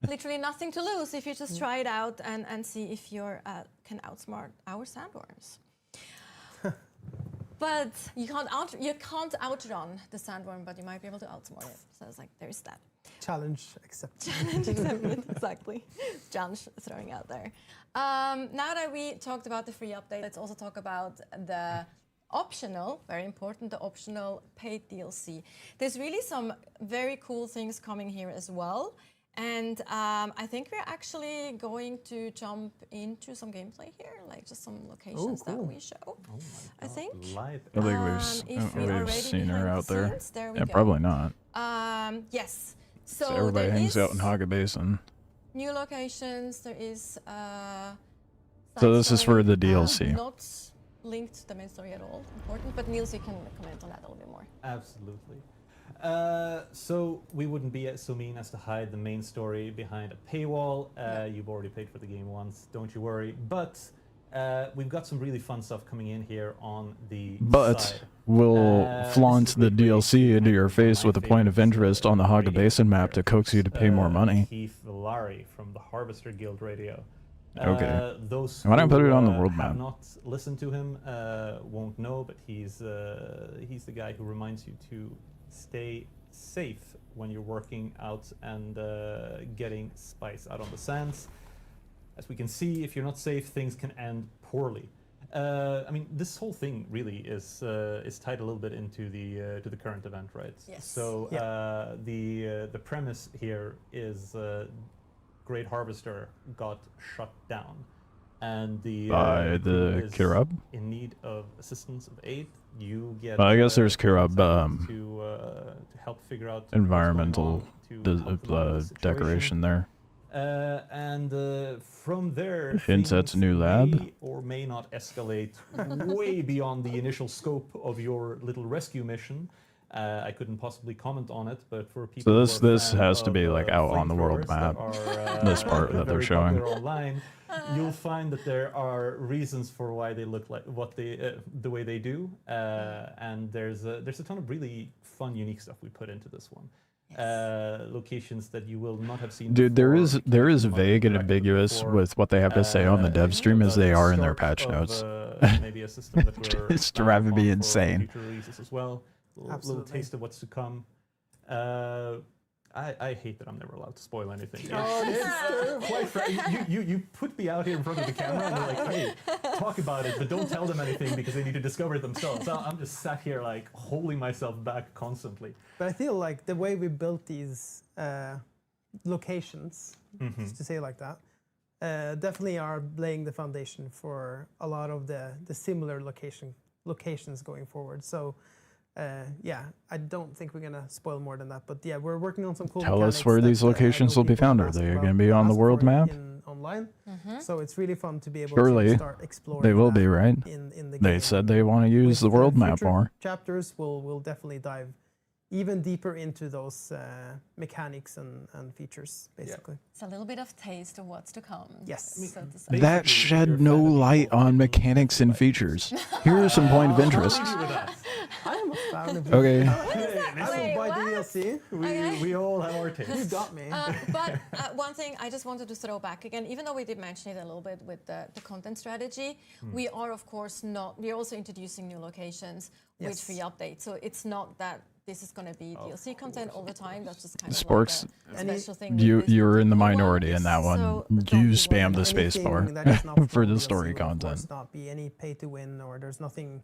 literally nothing to lose if you just try it out and see if you can outsmart our sandworms. But you can't outrun the sandworm, but you might be able to outsmart it. So it's like there's that. Challenge accepted. Challenge accepted, exactly. Challenge throwing out there. Now that we talked about the free update, let's also talk about the optional, very important, the optional paid DLC. There's really some very cool things coming here as well. And I think we're actually going to jump into some gameplay here, like just some locations that we show. Oh my I God, think. live. I think If we are we've ready seen her behind out the there. scenes, there we Yeah, go. probably not. Yes. So So everybody there hangs out in is Haga Basin. new locations. There is. So this is for the side story, DLC. not linked to the main story at all. Important, but Niels, you can comment on that a little bit more. Absolutely. So we wouldn't be so mean as to hide the main story behind a paywall. You've already paid for the game once, don't you worry. But we've got some really fun stuff coming in here on the But side. we'll This flaunt is a the great way DLC to into your connect with face my with a point of favorites, interest on the Haga radio Basin map to characters. coax you to pay more money. Keith Villari from the Harvester Guild Radio. Okay. Those Why don't I put it on the who, world have map? not listened to him won't know, but he's the guy who reminds you to stay safe when you're working out and getting spice out on the sands. As we can see, if you're not safe, things can end poorly. I mean, this whole thing really is tied a little bit into the current event, right? Yes. So the premise here is Great Harvester got shut down, and By crew the is Kirab? in need of assistance of aid. You get. Well, I guess there's Kirab, to help figure out what's going environmental on, to help them out with the situation. decoration there. And from there, Hints at things a new lab. may or may not escalate way beyond the initial scope of your little rescue mission. I couldn't possibly comment on it, but for people. So who this- are this fan has to of, be, like, out on the world flamethrowers that map. are, This part that they're very showing. popular online, you'll find that there are reasons for why they look like what they the way they do, and there's a ton of really fun, unique stuff we put into this one. Locations that you will not have seen. Dude, there before. is You might vague and have interacted ambiguous before. with what they have to say on the dev stream as they are in their patch notes. Maybe a system that we're It's planning driving me on for insane. future releases as well. Little Absolutely. taste of what's to come. I hate that I'm never allowed to spoil anything. You put me out here in front of the camera and they're like, hey, talk about it, but don't tell them anything because they need to discover it themselves. So I'm just sat here like holding myself back constantly. But I feel like the way we built these locations, just to say it like that, definitely are laying the foundation for a lot of the similar locations going forward. So yeah, I don't think we're gonna spoil more than that. But yeah, we're working on some cool. Tell us mechanics where that, these I know locations will be people found. have Are asked they about- going to be on the asked world for map? online? So it's really fun to be able Surely to start exploring. They will that be, right? in the They game. said they want to use With the world map future more. Chapters will definitely dive even deeper into those mechanics and features, basically. It's a little bit of taste of what's to come. Yes. So to say. That Basically, shed you're a no fan of light people on who mechanics and like- features. Here are some point of interest. I'll leave you with that. I am a fan of Okay. I Wait, will buy what? DLC. We all have our You tastes. got me. But one thing I just wanted to throw back again, even though we did mention it a little bit with the content strategy, we are of course not. We're also introducing new locations with Yes. free updates. So it's not that this is going to be DLC content all the time. That's just kind Sporks, of like a special thing. You with this you're in the particular minority in that one. So don't You be spam worried. the space Anything bar that is not for the DLC story will, of content. course, not be any pay to win, or there's nothing.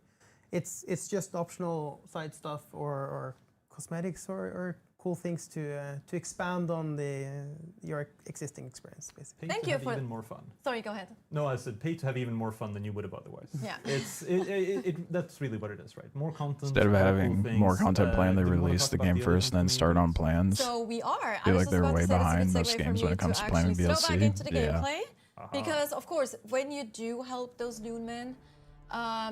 It's just optional side stuff or cosmetics or cool things to expand on your existing experience, basically. Pay Thank to you have for- even more fun. Sorry, go ahead. No, I said pay to have even more fun than you would have otherwise. Yeah. That's really what it is, right? More content. Instead of more cool having things. more content planned, they Did you wanna release talk the about game other first, then start on communities? plans. So we are. Feel I was like just they're about to way say, this is a behind good most segue games from when it you comes to to planning actually throw back DLC. into the Yeah. gameplay. Because of course, when you do help those Dune men,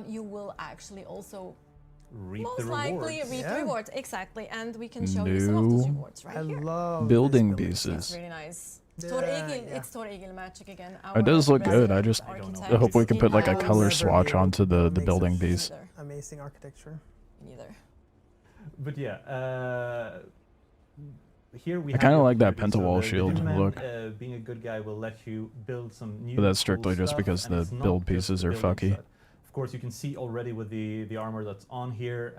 you will actually also Reap most the likely rewards. reap the Yeah. rewards. Exactly, and we can show you some of those New rewards right I here. love Building this pieces. That's really nice. It's Tor Eagle magic again. It does Our look good. I just architect I hope we can put like a in color Never swatch be able onto the make building such piece. Amazing architecture. Neither. But yeah, here we. I kind of like that opportunity. pentawall the shield Dune man, look. Being a good guy will let you build some new. But that's cool strictly just stuff, because and the it's not build just pieces the are building fucky. set. Of course, you can see already with the armor that's on here,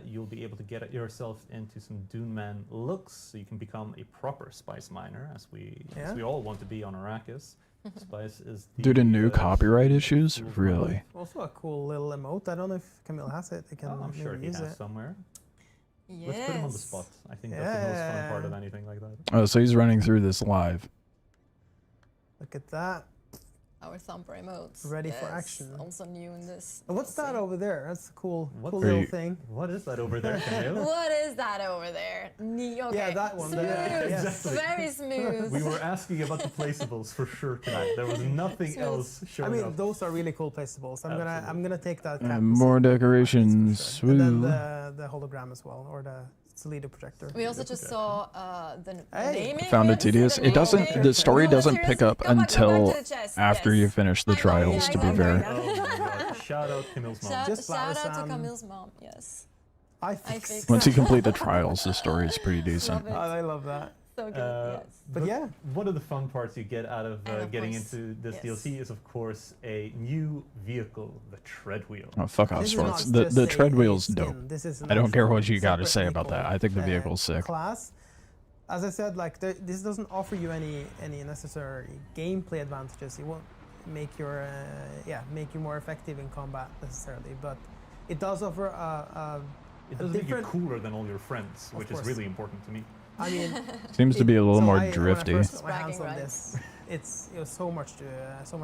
you'll be able to get yourself into some Dune Man looks, so you can become a proper spice miner, as we all want to be on Arrakis. Spice is the, Due to new copyright issues, cool really. Also a cool little emote. I don't know if Camille has it. I can I'm sure maybe he use has it. somewhere. Yes. Let's put him on the spot. I think that's the most fun part of anything like that. Oh, so he's running through this live. Look at that. Our thumper emotes. Ready for Yes, action. Also new in this. And what's that DLC. over there? That's a cool, What cool are little you- thing. What is that over there, Camille? What is that over there? Okay. Yeah, that one Smooth. there. Yeah. Exactly. Very smooth. We were asking about the placeables for sure tonight. There was nothing Smooth. else I showing mean, up. those are really cool placeables. I'm Absolutely. gonna take that. And canvas more in. decorations. And then Woo. the hologram as well, or the Solido projector. We also just saw the Hey. naming. Found We it didn't see tedious. the It doesn't. naming. The story No, doesn't seriously, pick up go back until to the chest, after yes. you finish the I know, trials. yeah, To be exactly. fair. Oh my god. Shout out Camille's mom. Just Shout out to Sam. Camille's mom. Yes. I fixed fixed. Once you complete the trials, the story is pretty decent. Love it. I love that. So good. Uh, Yes. But yeah. One of the fun parts you get out of And of getting course, into this yes. DLC is, of course, a new vehicle, the tread wheel. Oh, fuck off, This is Schwartz. not The just the a tread wheel's skin. dope. This is an I don't care actual what you got to say separate about that. vehicle, I think the vehicle's sick. Class. As I said, like this doesn't offer you any necessary gameplay advantages. It won't make your make you more effective in combat necessarily, but it does offer It a does make you different. cooler than all your friends, Of which is course. really important to me. I mean, Seems to be a little so more when I drifty. first got my Bragging hands on rights. this, it was so much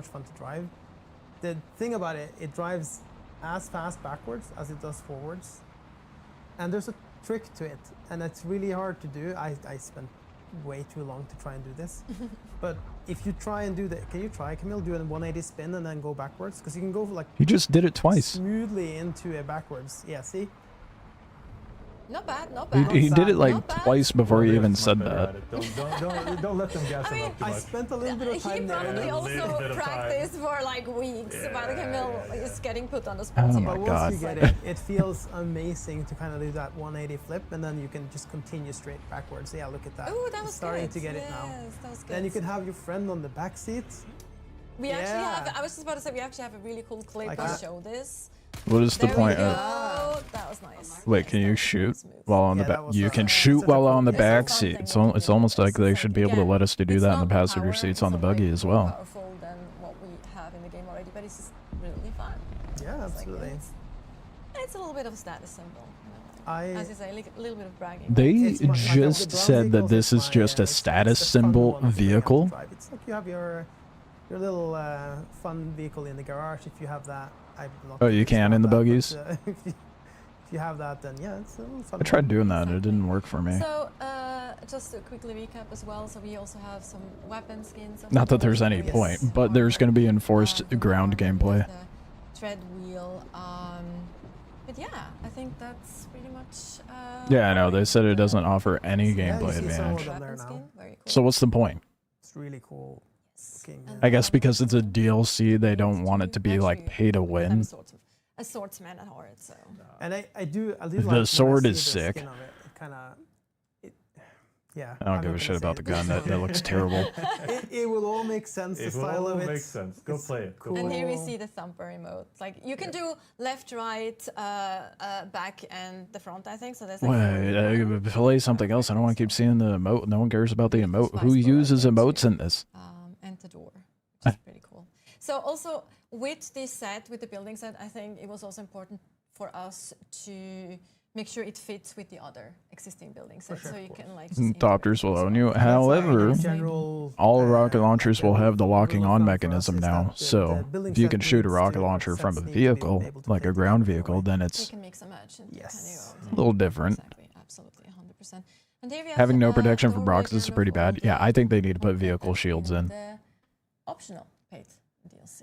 fun to drive. The thing about it, it drives as fast backwards as it does forwards, and there's a trick to it, and it's really hard to do. I spent way too long to try and do this, but if you try and do that, can you try, Camille, do a 180 spin and then go backwards? Because you can go like He just did it twice. smoothly into a backwards. Yeah, see. Not bad. Not He, bad. he did it Not like bad. twice before he They're even smart said better that. at it. Don't let them gas I him mean, up too I much. spent a little bit of He time there. probably a little bit also of time. practiced for like weeks, but Yeah, Camille yeah, yeah. is getting put on the spot Oh here. my But once God. you get it, it feels amazing to kind of do that 180 flip, and then you can just continue straight backwards. Yeah, look at that. Ooh, that It's was starting good. to get yes, it now. That was good. Then you can have your friend on the back seat. We actually Yeah. have. I was just about to say we actually have a really cool clip Like to that. show this. What is the There point? we go. Of, That was nice. wait, can Yes, you that was shoot smooth. while on the Yeah, back? that was, You can uh, shoot such a while cool on the clip. This is back something seat. we It's can almost do. like they It's should be able to again, let us to do it's that in the not passenger power, seats it's on the not, buggy like, as more well. powerful than what we have in the game already, but it's just really fun. Yeah, It's like, absolutely. it's a little bit of a status symbol. You know, I as you say, a little bit of bragging. They It's like the just brown said that vehicles this is is my, just a it's status the fun symbol one that you have to vehicle. drive. It's like you have your little fun vehicle in the garage. If you have that, I'm not. Oh, you convinced can about in the that, buggies? but, if you have that, then yeah, it's a little fun. I tried one. doing that. It didn't work for me. So, just to quickly recap as well, so we also have some weapon skins. of Not that there's course, any yes, point, but there's going to be enforced the ground armor, gameplay. the tread wheel. But yeah, I think that's pretty much. Yeah, I know. They said it the doesn't offer any Yeah, you gameplay see some of advantage. them there weapon now. skin. Very cool. So what's the point? It's really cool. Yes. looking. And I guess then because it's a also DLC, they don't want it to be like actually pay to have win. a swordsman at heart, so. And I do The like when I sword see is the sick. skin of it. It kind of, yeah. I don't I'm give not a shit gonna about say the it. gun. That looks terrible. It will all make sense. The It will style all of it. make sense. Go It's play it. Go cool. And play here we Cool. see the thumper emote. Like you can do left, right, back, and the front. I think so. There's like Wait, play something else. I don't want to keep seeing the emote. No one cares about the emote. Spice Who World uses into, emotes in this? and the door, which is pretty cool. So also with this set, with the building set, I think it was also important for us to make sure it fits with the other existing building sets, sure, so of you course. can like. just integrate Doctors them will as own well. you. That's like However, in general, all rocket launchers will have the general locking rule of on thumb for mechanism us is now. that the So building if you set can shoot a needs rocket to- launcher from a sets need to be vehicle, able to like fit a in ground anyway. vehicle, then You it's can mix and match. And Yes. a little different. Exactly, absolutely, 100%. And here we have, Having no protection from doorway rockets is kind pretty of bad. all Yeah, the I think they need to put content vehicle shields in. the optional paid DLC.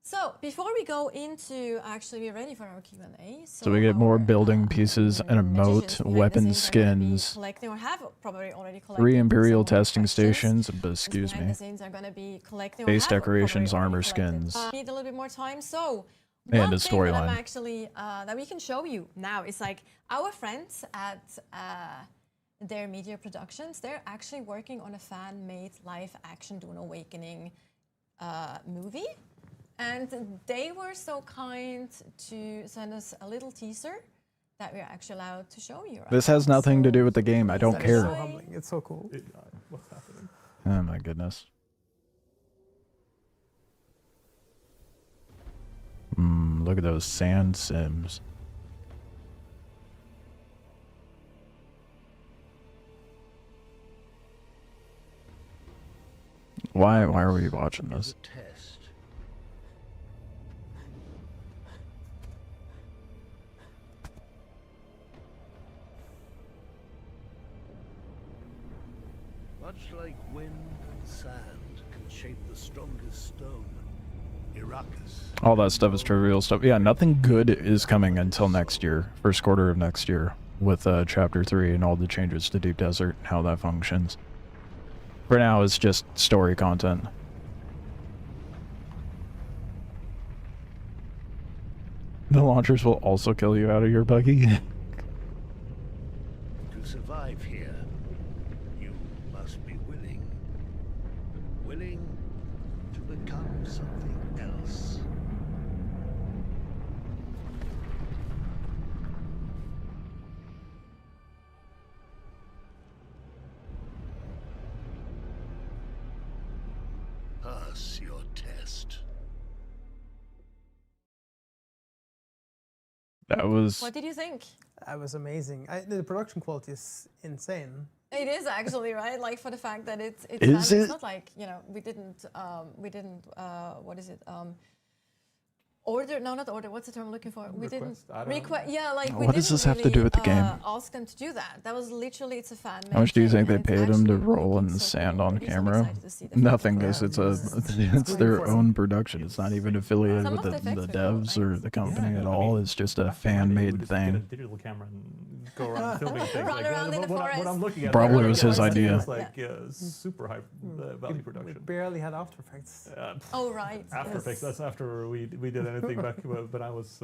So before we go into actually we're ready for our Q&A. So we get more our, building pieces, an magicians emote, behind the weapon scenes are gonna be skins, collecting or have probably already collected 3 Imperial some testing questions. stations, but excuse Behind me, the scenes are going to be collecting or base have probably decorations, already armor collected. skins, Need a little bit more time. So and one a thing that I'm storyline. actually that we can show you now is like our friends at their media productions. They're actually working on a fan-made live-action Dune Awakening movie. And they were so kind to send us a little teaser that we're actually allowed to show you. Right This has now. nothing to So do with the game. I don't That is care. so humbling. It's so cool. What's happening? Oh my goodness. Look at those sand sims. Why are we watching this? Test. Much like wind and sand can shape the strongest stone, Arrakis. All that stuff is trivial stuff. Yeah, nothing good is coming until next year, first quarter of next year, with Chapter 3 and all the changes to Deep Desert, how that functions. For now, it's just story content. The launchers will also kill you out of your buggy. To survive here, you must be willing. Willing to become something else. Pass your test. That was... What did you think? That was amazing. The production quality is insane. It is actually right, like for the fact that it's Is it's it? not like we didn't what is it order not order what's the term I'm looking for we didn't Request? I don't know. request yeah like we What does didn't this have to really, do with the game? ask them to do that. That was literally it's a fan. How much do you think they and it's paid them to actually roll looking in the so sand cool. on At least I'm camera? excited to see the Nothing, photos. guys. Yeah, It's their for own production. It's not even affiliated Some with of the effects the were cool, devs I or guess. the company Yeah, at I all. mean, It's just a back in the day, we fan-made would just Get a thing. digital camera and go around filming things. Run around in the what forest. I'm looking at Probably there, was his like, idea. It's like super high value We production. barely had After Effects. Oh right. After yes. Effects. That's after we did anything back when I was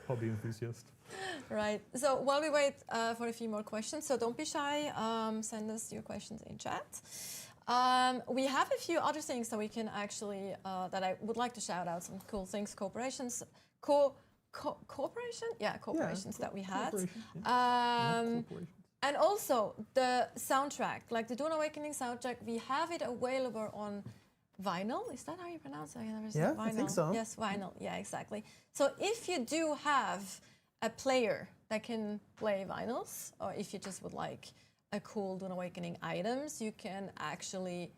hobby enthusiast. Right. So while we wait for a few more questions, so don't be shy. Send us your questions in chat. We have a few other things that we can actually that I would like to shout out. Some cool things, corporations, cooperation, yeah, corporations that we had. And also the soundtrack, like the Dune Awakening soundtrack, we have it available on vinyl. Is that how you pronounce it? I never said Yeah, vinyl. I think so. Yes, vinyl. Yeah, exactly. So if you do have a player that can play vinyls, or if you just would like a cool Dune Awakening items, you can actually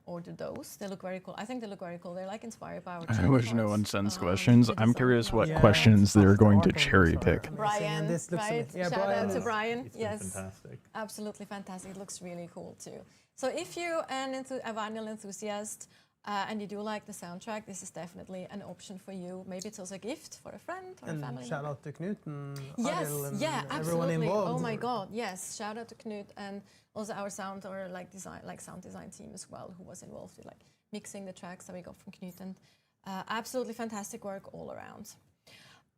order those. They look very cool. I think they look very cool. They're like inspired by our I wish no one sends questions. the I'm design curious of what the- Yeah, questions they're the going to art on those cherry are pick. amazing, Brian, and this looks right? amazing. Yeah, Shout Brian out to is- Brian. It's been Yes, fantastic. absolutely fantastic. It looks really cool too. So if you are a vinyl enthusiast and you do like the soundtrack, this is definitely an option for you. Maybe it's also a gift for a friend or a And family shout member. out to Knut and Yes, Ariel and yeah, everyone absolutely. involved. Oh my God, yes. Shout out to Knut and also our sound or sound design team as well, who was involved with like mixing the tracks that we got from Knut, and absolutely fantastic work all around.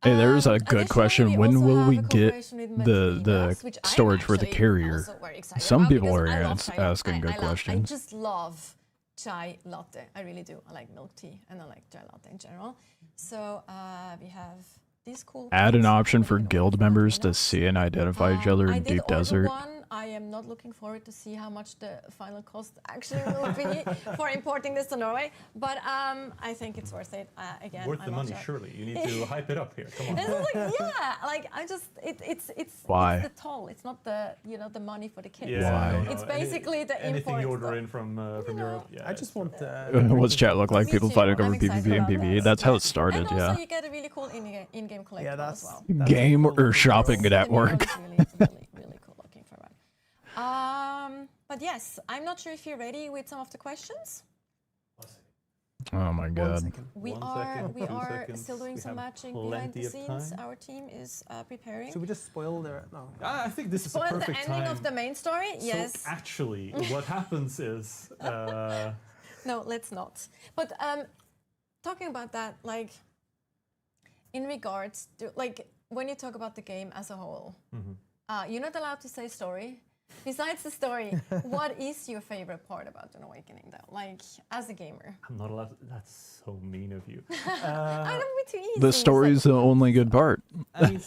Hey, there's a good Additionally, question. we When also will have we a get cooperation with the Medrinas, which I'm storage for the actually carrier? also very excited Some about people because are I love chai asking latte. good questions. I just love chai latte. I really do. I like milk tea and I like chai latte in general. So we have these cool. Add an cups option that for you can guild order members from to see and identify each other I in did Deep order Desert. one. I am not looking forward to see how much the final cost actually will be for importing this to Norway, but I think it's worth it. Again, Worth I'm the not money, sure. surely. You need to hype it up here. Come on. This is like, yeah, like I just, it's Why? It's the toll. It's not the, the money for the kids. Why? no, It's basically the anything you import order stuff. in from Europe. Yeah, I just want. What's chat look like? Me People too. fighting I'm over excited PvP and about PvE. this. That's how it And started, also yeah. you get a really cool in-game collectible Yeah, as well. that's Game cool. or shopping The at work. Miro is really cool looking for one. But yes, I'm not sure if you're ready with some of the questions. Oh my 1 god. second. We 1 are second, 2 still seconds. doing We some have matching behind the plenty of scenes. time. Our team is preparing. Should we just spoil the no? I think this is a Spoil the perfect ending time. of the main story? Yes. So actually, what happens is, No, let's not. But talking about that, like, in regards to, like, when you talk about the game as a whole, you're not allowed to say story. Besides the story, what is your favorite part about Dune Awakening, though? Like, as a gamer. I'm not allowed. That's so mean of you. I don't be too easy. The story's the only good part. I mean,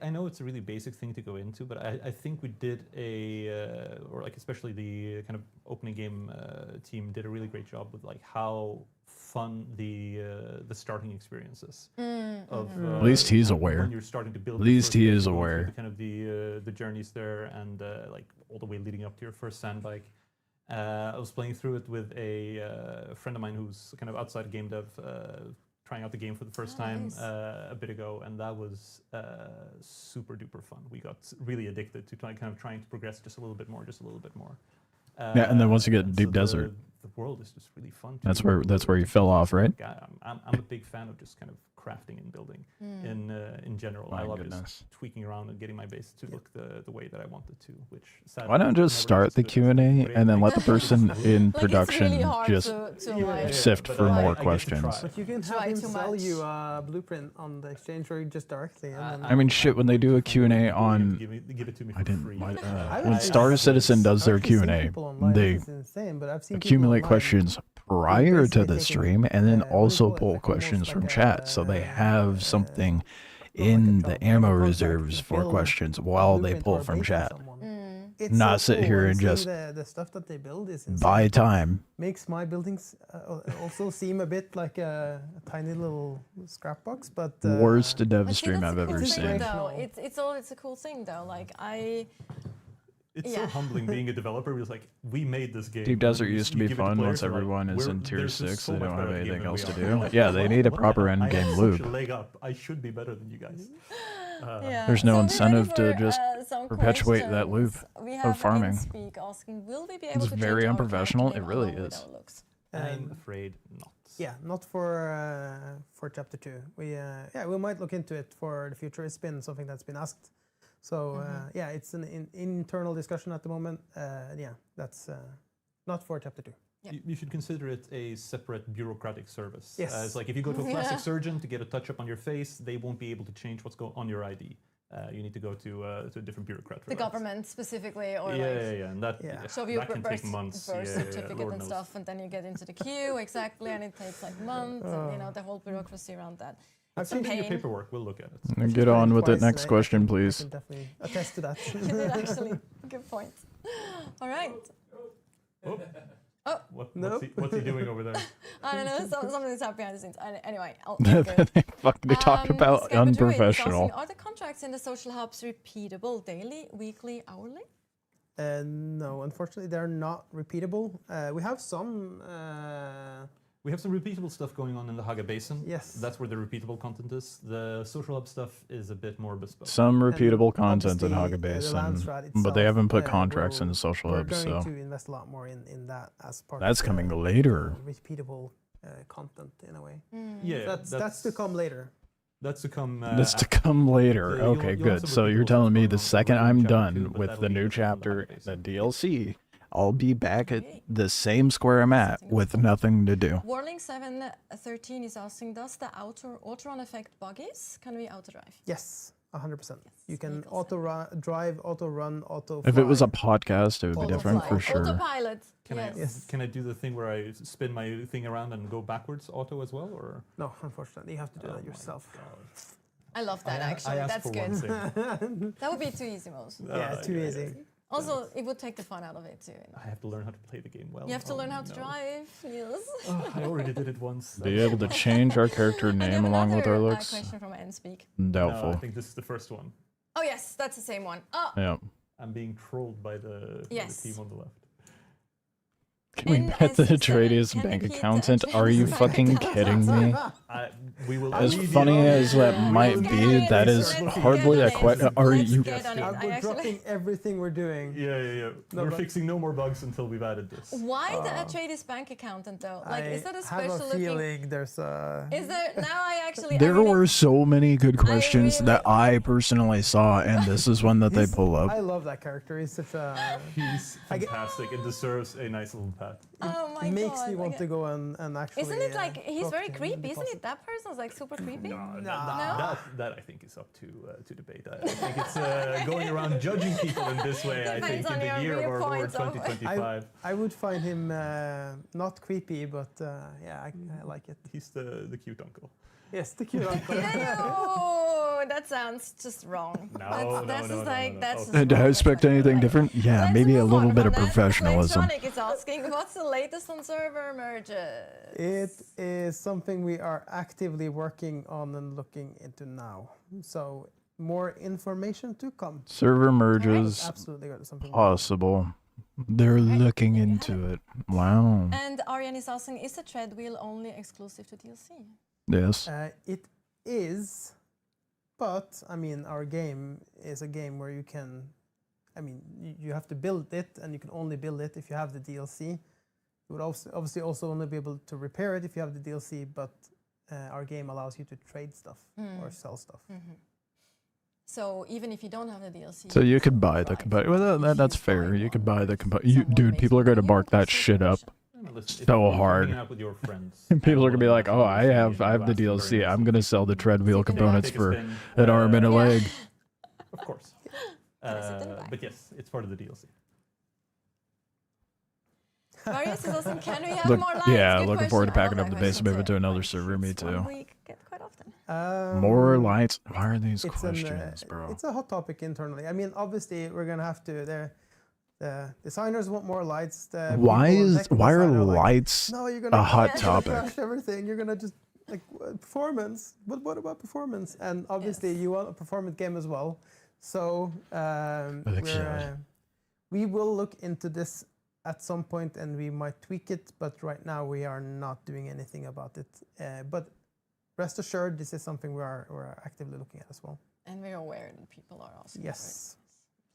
I know it's a really basic thing to go into, but I think we did or like especially the kind of opening game team did a really great job with like how fun the starting experience is. At least he's aware. When you're starting to build. At least he is going through aware. The kind of the journeys there and like all the way leading up to your first sandbike. I was playing through it with a friend of mine who's kind of outside game dev, trying out the game for the first time nice. a bit ago, and that was super duper fun. We got really addicted to kind of trying to progress just a little bit more. Yeah, and then once you get so Deep Desert, the world is just really fun. that's where you fell off, right? I'm a big fan of just kind of crafting and building in general. My I love goodness. just tweaking around and getting my base to look the way that I want it to. Which sadly, Why not just never start gets the to it. Q&A and then let the person in Like, production it's really hard just to like, sift but for I more get to questions? try. But you can Try have him too sell much. you a blueprint on the exchange or just directly. And then I mean, shit, when they do a Q&A on... give it to me I for didn't... free. I've when actually Star Citizen does their I've actually seen Q&A, people online, they this is insane, but I've seen people accumulate online questions prior to basically the taking, stream and then what do you also call it, pull like almost questions like from a, chat, so they have something not in like a the job, ammo like a contract reserves to for build questions a while they blueprint pull or a from base on chat. someone. It's Not so sit cool, here and and just seeing the stuff that they build is insane. buy time. Makes my buildings also seem a bit like a tiny little scrap box, but Worst dev But see, stream that's I've a cool ever thing, seen. though. It's a cool thing, though. Like, It's so Yeah. humbling being a developer. It's like we made this game. Deep Desert You used to you be give it fun players, once they're like, everyone is "We're- in tier there's just 6, so they much don't better have at the game anything than else we to are." do. Like, Yeah, they need a what the proper hell? end game I have loop. such a leg up. I should be better than you guys. yeah. There's no So we're incentive ready to for, just some perpetuate that loop questions. We of have farming. InSpeak asking, will we be able It's to very change our unprofessional, character it really name along with is. our looks? I'm afraid not. yeah, not for chapter 2. We might look into it for the future. It's been something that's been asked. So yeah, it's an internal discussion at the moment. Yeah, that's not for chapter 2. Yep. You should consider it a separate bureaucratic service. Yes. It's like if you go to a plastic Yeah. surgeon to get a touch-up on your face, they won't be able to change what's on your ID. You need to go to a different bureaucrat for The that. government specifically, or Yeah, like and that, Yeah. show you that can take months. birth yeah, certificate Lord and knows. stuff, and then you get into the queue exactly, and it takes like months, and you know the whole bureaucracy around that. I've Some Send in your pain. paperwork. We'll look at it. And get on with it. Twice, Next and question, I please. can definitely attest to that. You did actually. Good point. All right. What's he doing over there? I don't know. Something's happening behind the scenes. Anyway, I'll go. They talk about Skype Druid is unprofessional. asking, are the contracts in the social hubs repeatable daily, weekly, hourly? No, unfortunately, they're not repeatable. We have some. We have some repeatable stuff going on in the Haga Basin. Yes. That's where the repeatable content is. The social hub stuff is a bit more bespoke. Some And content in obviously, Haga the Basin, Landstrat but they itself, haven't put contracts we're- in the social We're hub, going so to invest a lot more in that as part that's of coming the, later. repeatable content in a way. Yeah, That's to come later. That's to come. That's to come later. you'll- Okay, you'll good. have some So you're repeatable telling stuff me going the on second over in I'm chapter done 2, but with that'll the be new from the chapter, Haga the Basin. DLC, I'll be back at the same square I'm at with nothing to do. Warling 713 is asking, does the auto-run affect buggies? Can we auto-drive? Yes, 100%. Yes, You can vehicles drive, auto run, auto. If it was a fly. podcast, it would be different for Autopilot. sure. Autopilot. Can Yes. Can I do the thing where I spin my thing around and go backwards auto as well, or? No, unfortunately, you have to do Oh that my yourself. I love that, I actually. asked That's for good. one thing. That would be too easy, most. Yeah, too easy. Also, it would take the fun out of it, too. I have to learn how to play the game well. You have to Oh, learn how to no. drive. Yes. Oh, I already did it once. Be able to change our character And you name have along with our another, looks? question from InSpeak. No, Doubtful. I think this is the first one. Oh, yes, that's the same one. Oh, Yeah. I'm being trolled by the Yes. team on the left. Can we And bet the as you said, Atreides can bank we keep the accountant? Are you Atreides fucking bank kidding account? me? We will As immediately- funny as that Yeah, might we'll be, get that it. is Let's hardly get a on question. it. Are Let's you? get on it. We're I actually. dropping everything we're doing. Yeah. No, We're but- fixing no more bugs until we've added this. Why the Atreides bank accountant though? Like, is that a I special have a looking? feeling there's a. Is there now? I actually. I There really- were so many good questions really- that I personally saw, and this is one that they He's- pull up. I love that character. He's such a. He's I get- fantastic and deserves a nice little pat. Oh my It makes god! me want like, to go and actually. Isn't it like he's talk very to him creepy? Isn't because- it? That person's like super creepy. That I think is up to debate. I think it's going around judging people in this way. I Depends think in on the your year of our Lord viewpoints of- 2025, I would find him not creepy, but yeah, I like it. he's the cute uncle. Yes, the cute uncle. No, that sounds just wrong. No, that's no, just no, like no, no. that's. Okay. just Do I wrong. expect anything different? Yeah, Let's maybe a move little on bit from of that. professionalism. Electronic is asking, what's the latest on server merges? It is something we are actively working on and looking into now. So more information to come. Server merges Absolutely got something. possible. They're looking there you into it. Wow. And Ariane is asking, is the tread wheel only exclusive to DLC? Yes. It is, but I mean, our game is a game where you can. I mean, you have to build it, and you can only build it if you have the DLC. You would also, obviously also only be able to repair it if you have the DLC, but our game allows you to trade stuff or sell stuff. So even if you don't have the DLC. So you could buy the component. Well, that's fair. You could buy the component. Dude, people are going to bark that shit up. Listen, if So you're hard. hanging out with your friends, People are going to be and like, oh, I have the asking very DLC. I'm nicely. going to sell the tread wheel Take a components Take a for spin, an arm and a Yeah. leg. Of course. Press it in the back. But yes, it's part of the DLC. Marius is asking, can we have Look, more lights? yeah, Good looking forward to question. I packing love up the that base and question moving to too. another Like, server. Me it's one too. we get quite often. More lights. Why are these It's questions, bro? It's a hot topic internally. I mean, obviously, we're gonna have to. The designers want more lights. The Why people is making why are design like, lights no, you're gonna a hot you're gonna topic? crash everything. You're gonna just like performance. But what about performance? And obviously, you want a performance game as well. So we will look into this at some point, and we might tweak it. But right now, we are not doing anything about it. But rest assured, this is something we're actively looking at as well. And we're aware that people are asking Yes.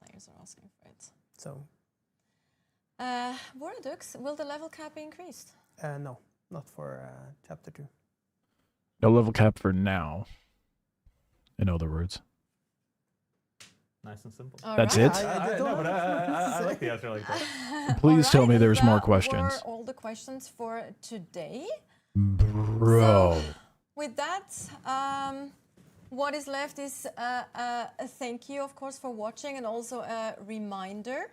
for it. Players are asking for it. So Voradux, will the level cap be increased? no, not for chapter 2. No level cap for now. In other words. Nice and simple. That's Alright. it? I No, don't but know I like the answer like that. Please tell Alright, me and there's more that questions. were all the questions for today. Bro. With that, what is left is a thank you, of course, for watching, and also a reminder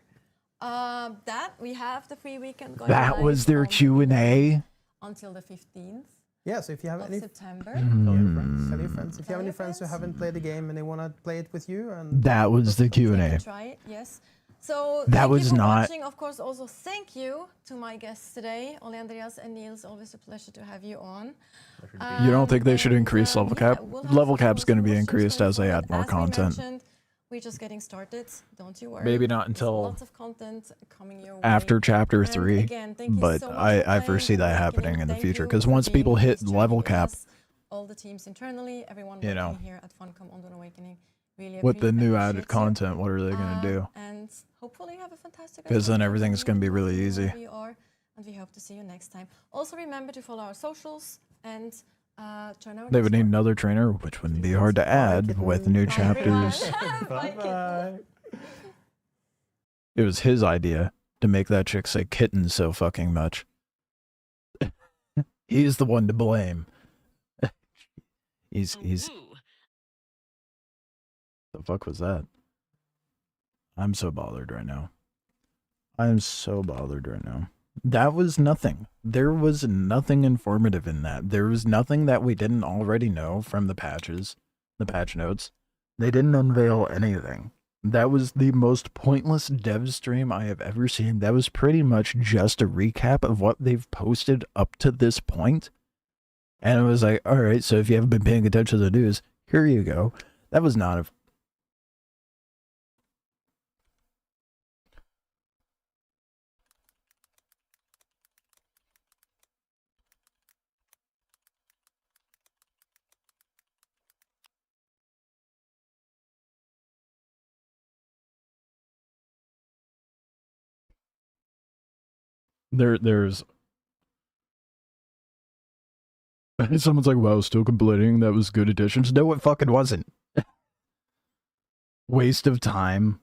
that we have the free weekend going That live was their on the Q&A. until the 15th Yeah, so if you have of any September. tell your friends, tell your friends. If you Tell have any your friends who friends. haven't played the game and they want to play it with you, and That was the Take a Q&A. try, yes. So That thank was you for not- watching. Of course, also thank you to my guests today, Ole Andreas and Niels. Always a pleasure to have you on. You don't think they should And, increase level cap? we'll have Level some cap's going to be more increased as they forward. add more As we content. mentioned, we're just getting started. Don't you worry. Maybe not There's until lots of content coming your way. after chapter And 3, again, thank you but so much for I playing foresee that and happening liking. in the Thank future you because for once people being hit this level journey with cap us, all the teams internally, everyone You working know, here at Funcom on Dune Awakening. Really with the new added appreciate you. content, what are they going to do? And hopefully you have a fantastic 'Cause then rest of everything's the gonna be week, really wherever easy. you are, and we hope to see you next time. Also remember to follow our socials and join our They would need Discord. another trainer, which wouldn't be hard to add with new Bye, everyone. chapters. Bye, kitten. It was his idea to make that chick say kitten so fucking much. He's the one to blame. he's the fuck was that? I'm so bothered right now. I'm so bothered right now. That was nothing. There was nothing informative in that. There was nothing that we didn't already know from the patches, the patch notes. They didn't unveil anything. That was the most pointless dev stream I have ever seen. That was pretty much just a recap of what they've posted up to this point. And it was like, all right, so if you haven't been paying attention to the news, here you go. That was not a There's someone's like, wow, still complaining that was good additions. No, it fucking wasn't. Waste of time.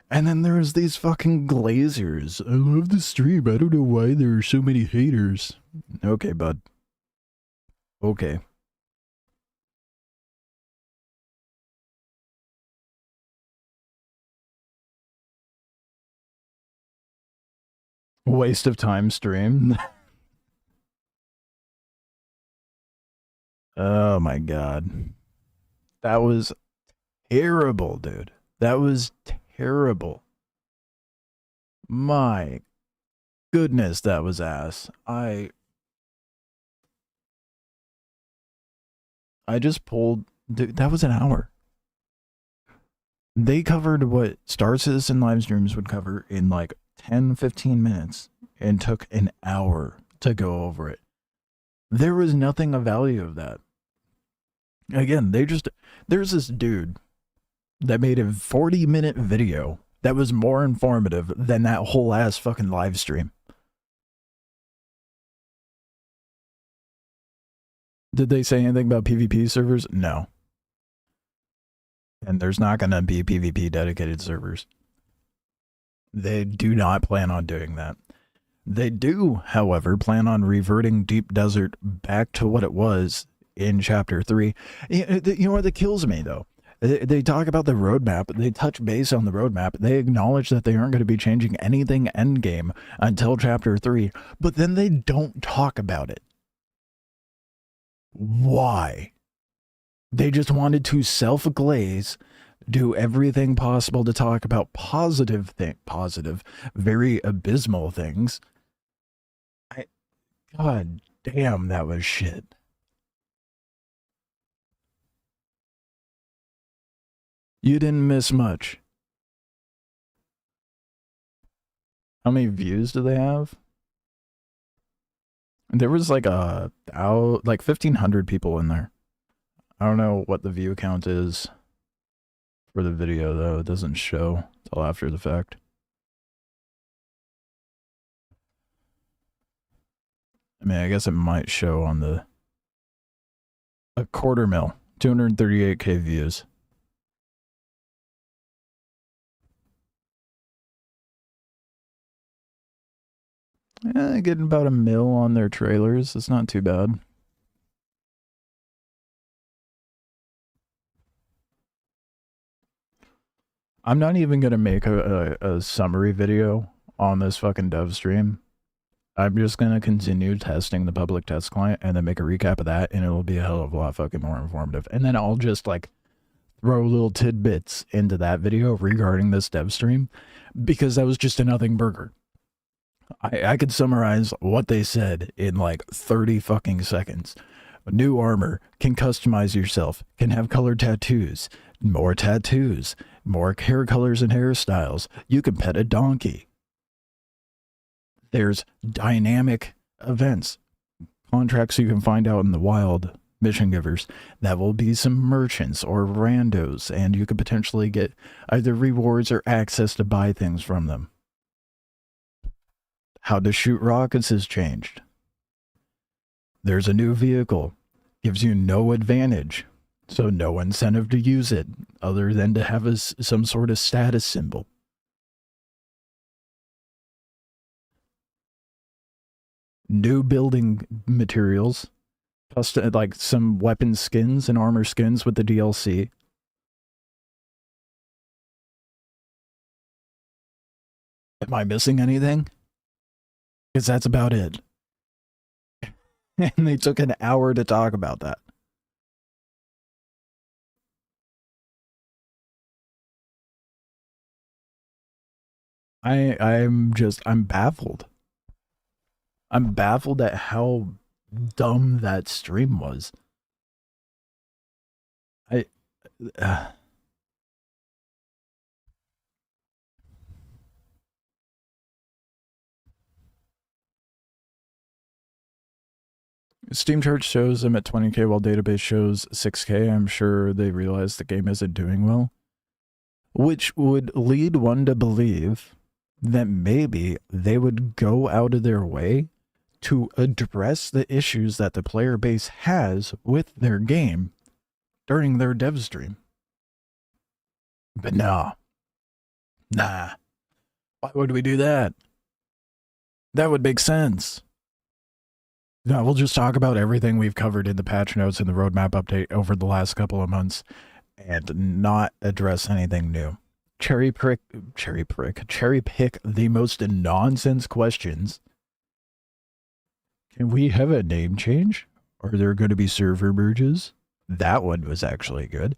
And then there's these fucking glazers. I love the stream. I don't know why there are so many haters. Okay, bud. Okay. Waste of time stream. Oh my god. That was terrible, dude. That was terrible. My goodness, that was ass. I just pulled... Dude, that was an hour. They covered what Star Citizen live streams would cover in like 10, 15 minutes and took an hour to go over it. There was nothing of value of that. Again, there's this dude that made a 40-minute video that was more informative than that whole ass fucking live stream. Did they say anything about PvP servers? No. And there's not going to be PvP dedicated servers. They do not plan on doing that. They do, however, plan on reverting Deep Desert back to what it was in Chapter 3. You know what that kills me, though? They talk about the roadmap. They touch base on the roadmap. They acknowledge that they aren't going to be changing anything endgame until Chapter 3. But then they don't talk about it. Why? They just wanted to self-glaze, do everything possible to talk about positive, very abysmal things. God damn, that was shit. You didn't miss much. How many views do they have? There was like 1,500 people in there. I don't know what the view count is for the video, though. It doesn't show till after the fact. I mean, I guess it might show on the... A 250,000, 238k views. Yeah, getting about 1 mil on their trailers. It's not too bad. I'm not even going to make a summary video on this fucking dev stream. I'm just going to continue testing the public test client and then make a recap of that, and it'll be a hell of a lot fucking more informative. And then I'll just like throw little tidbits into that video regarding this dev stream, because that was just a nothing burger. I could summarize what they said in like 30 fucking seconds. New armor, can customize yourself, can have colored tattoos, more hair colors and hairstyles. You can pet a donkey. There's dynamic events, contracts you can find out in the wild, mission givers. That will be some merchants or randos, and you could potentially get either rewards or access to buy things from them. How to shoot rockets has changed. There's a new vehicle. Gives you no advantage, so no incentive to use it other than to have some sort of status symbol. New building materials, like some weapon skins and armor skins with the DLC. Am I missing anything? Because that's about it. And they took an hour to talk about that. I'm baffled. I'm baffled at how dumb that stream was. Steam chart shows them at 20k while database shows 6k. I'm sure they realize the game isn't doing well. which would lead one to believe that maybe they would go out of their way to address the issues that the player base has with their game during their dev stream. But no. Nah. Why would we do that? That would make sense. No, we'll just talk about everything we've covered in the patch notes and the roadmap update over the last couple of months and not address anything new. Cherry pick the most nonsense questions. Can we have a name change? Are there going to be server merges? That one was actually good.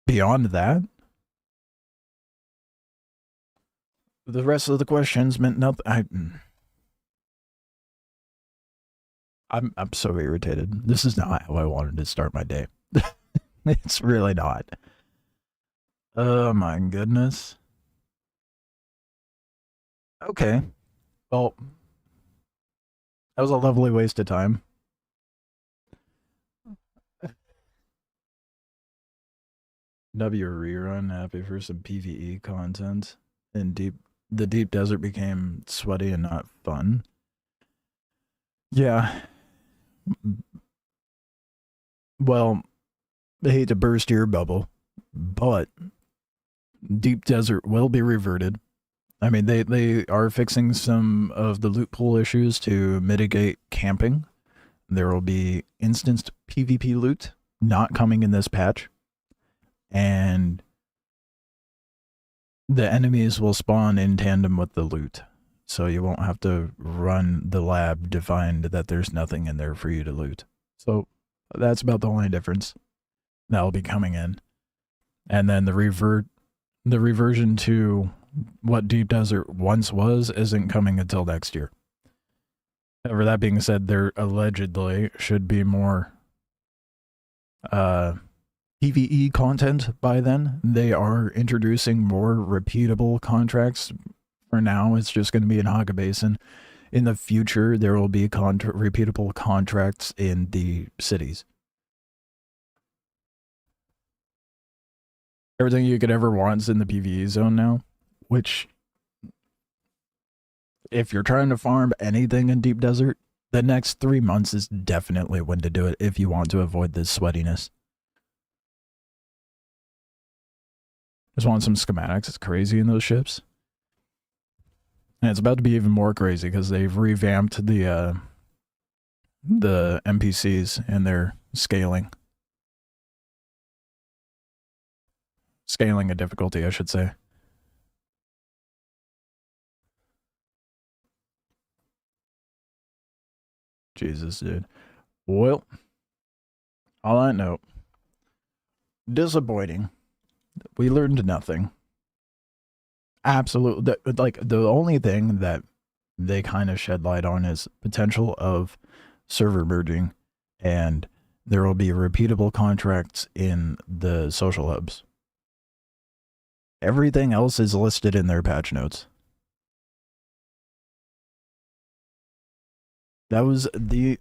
Beyond that, the rest of the questions meant nothing. I'm so irritated. This is not how I wanted to start my day. It's really not. Oh my goodness. Okay. Well, that was a lovely waste of time. W rerun, happy for some PvE content. And the deep desert became sweaty and not fun. Yeah. Well, I hate to burst your bubble, but deep desert will be reverted. I mean, they are fixing some of the loot pool issues to mitigate camping. There will be instanced PvP loot not coming in this patch. And the enemies will spawn in tandem with the loot. So you won't have to run the lab to find that there's nothing in there for you to loot. So that's about the only difference that'll be coming in. And then the reversion to what Deep Desert once was isn't coming until next year. However, that being said, there allegedly should be more PvE content by then. They are introducing more repeatable contracts. For now, it's just going to be in Haga Basin. In the future, there will be repeatable contracts in the cities. Everything you could ever want is in the PvE zone now, which, if you're trying to farm anything in Deep Desert, the next 3 months is definitely when to do it if you want to avoid this sweatiness. Just want some schematics. It's crazy in those ships. And it's about to be even more crazy because they've revamped the NPCs and their scaling. Scaling a difficulty, I should say. Jesus, dude. Well, on that note, disappointing. We learned nothing. Absolutely. Like, the only thing that they kind of shed light on is potential of server merging, and there will be repeatable contracts in the social hubs. Everything else is listed in their patch notes. That was the...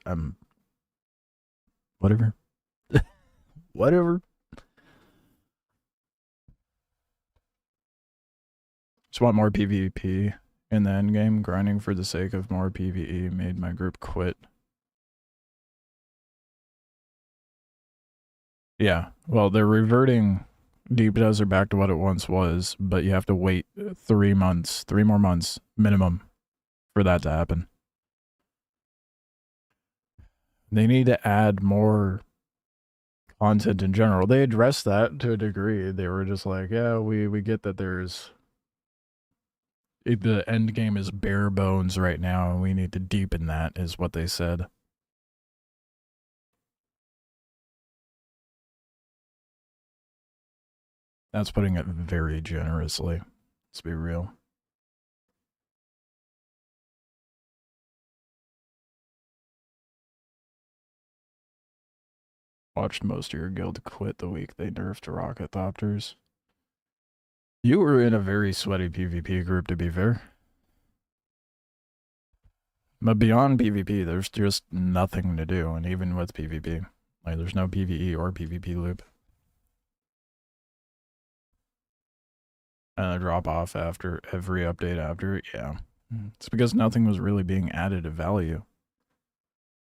I'm whatever. Whatever. Just want more PvP in the endgame. Grinding for the sake of more PvE made my group quit. Yeah, well, they're reverting Deep Desert back to what it once was, but you have to wait 3 months, 3 more months minimum for that to happen. They need to add more content in general. They addressed that to a degree. They were just like, yeah, we get that there's... the end game is bare bones right now, and we need to deepen that, is what they said. That's putting it very generously. Let's be real. Watched most of your guild quit the week they nerfed rocket thopters. You were in a very sweaty PvP group, to be fair. But beyond PvP, there's just nothing to do, and even with PvP, like there's no PvE or PvP loop. And a drop off after every update after it, yeah. It's because nothing was really being added of value.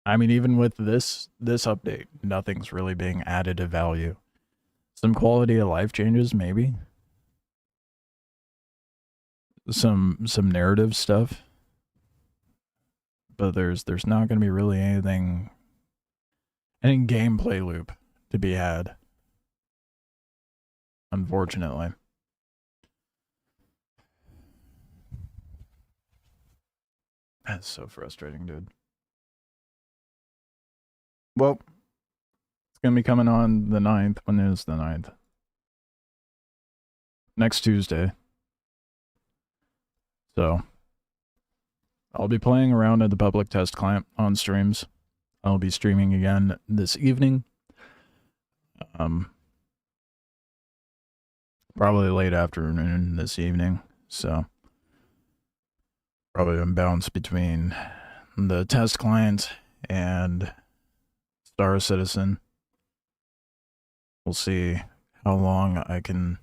I mean, even with this update, nothing's really being added of value. Some quality of life changes, maybe. Some narrative stuff. But there's not going to be really any gameplay loop to be had. Unfortunately. That's so frustrating, dude. Well, it's going to be coming on the 9th. When is the 9th? Next Tuesday. So, I'll be playing around at the public test client on streams. I'll be streaming again this evening. Probably late afternoon this evening. So, probably a bounce between the test client and Star Citizen. We'll see how long I can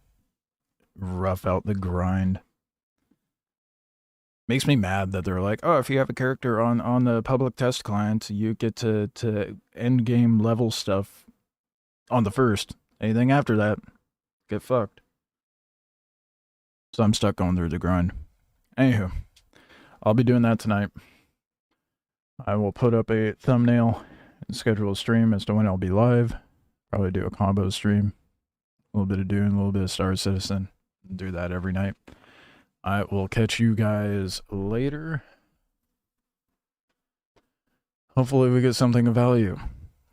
rough out the grind. Makes me mad that they're like, oh, if you have a character on the public test client, you get to end game level stuff on the first. Anything after that, get fucked. So I'm stuck going through the grind. Anywho, I'll be doing that tonight. I will put up a thumbnail and schedule a stream as to when I'll be live. Probably do a combo stream. A little bit of Dune, a little bit of Star Citizen. Do that every night. I will catch you guys later. Hopefully we get something of value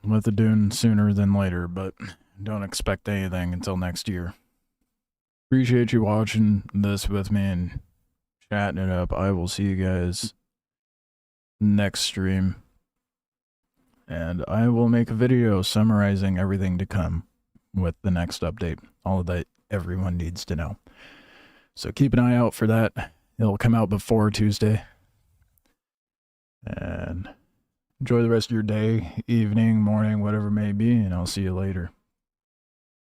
with the Dune sooner than later, but don't expect anything until next year. Appreciate you watching this with me and chatting it up. I will see you guys next stream. And I will make a video summarizing everything to come with the next update. All that everyone needs to know. So keep an eye out for that. It'll come out before Tuesday. And enjoy the rest of your day, evening, morning, whatever it may be, and I'll see you later.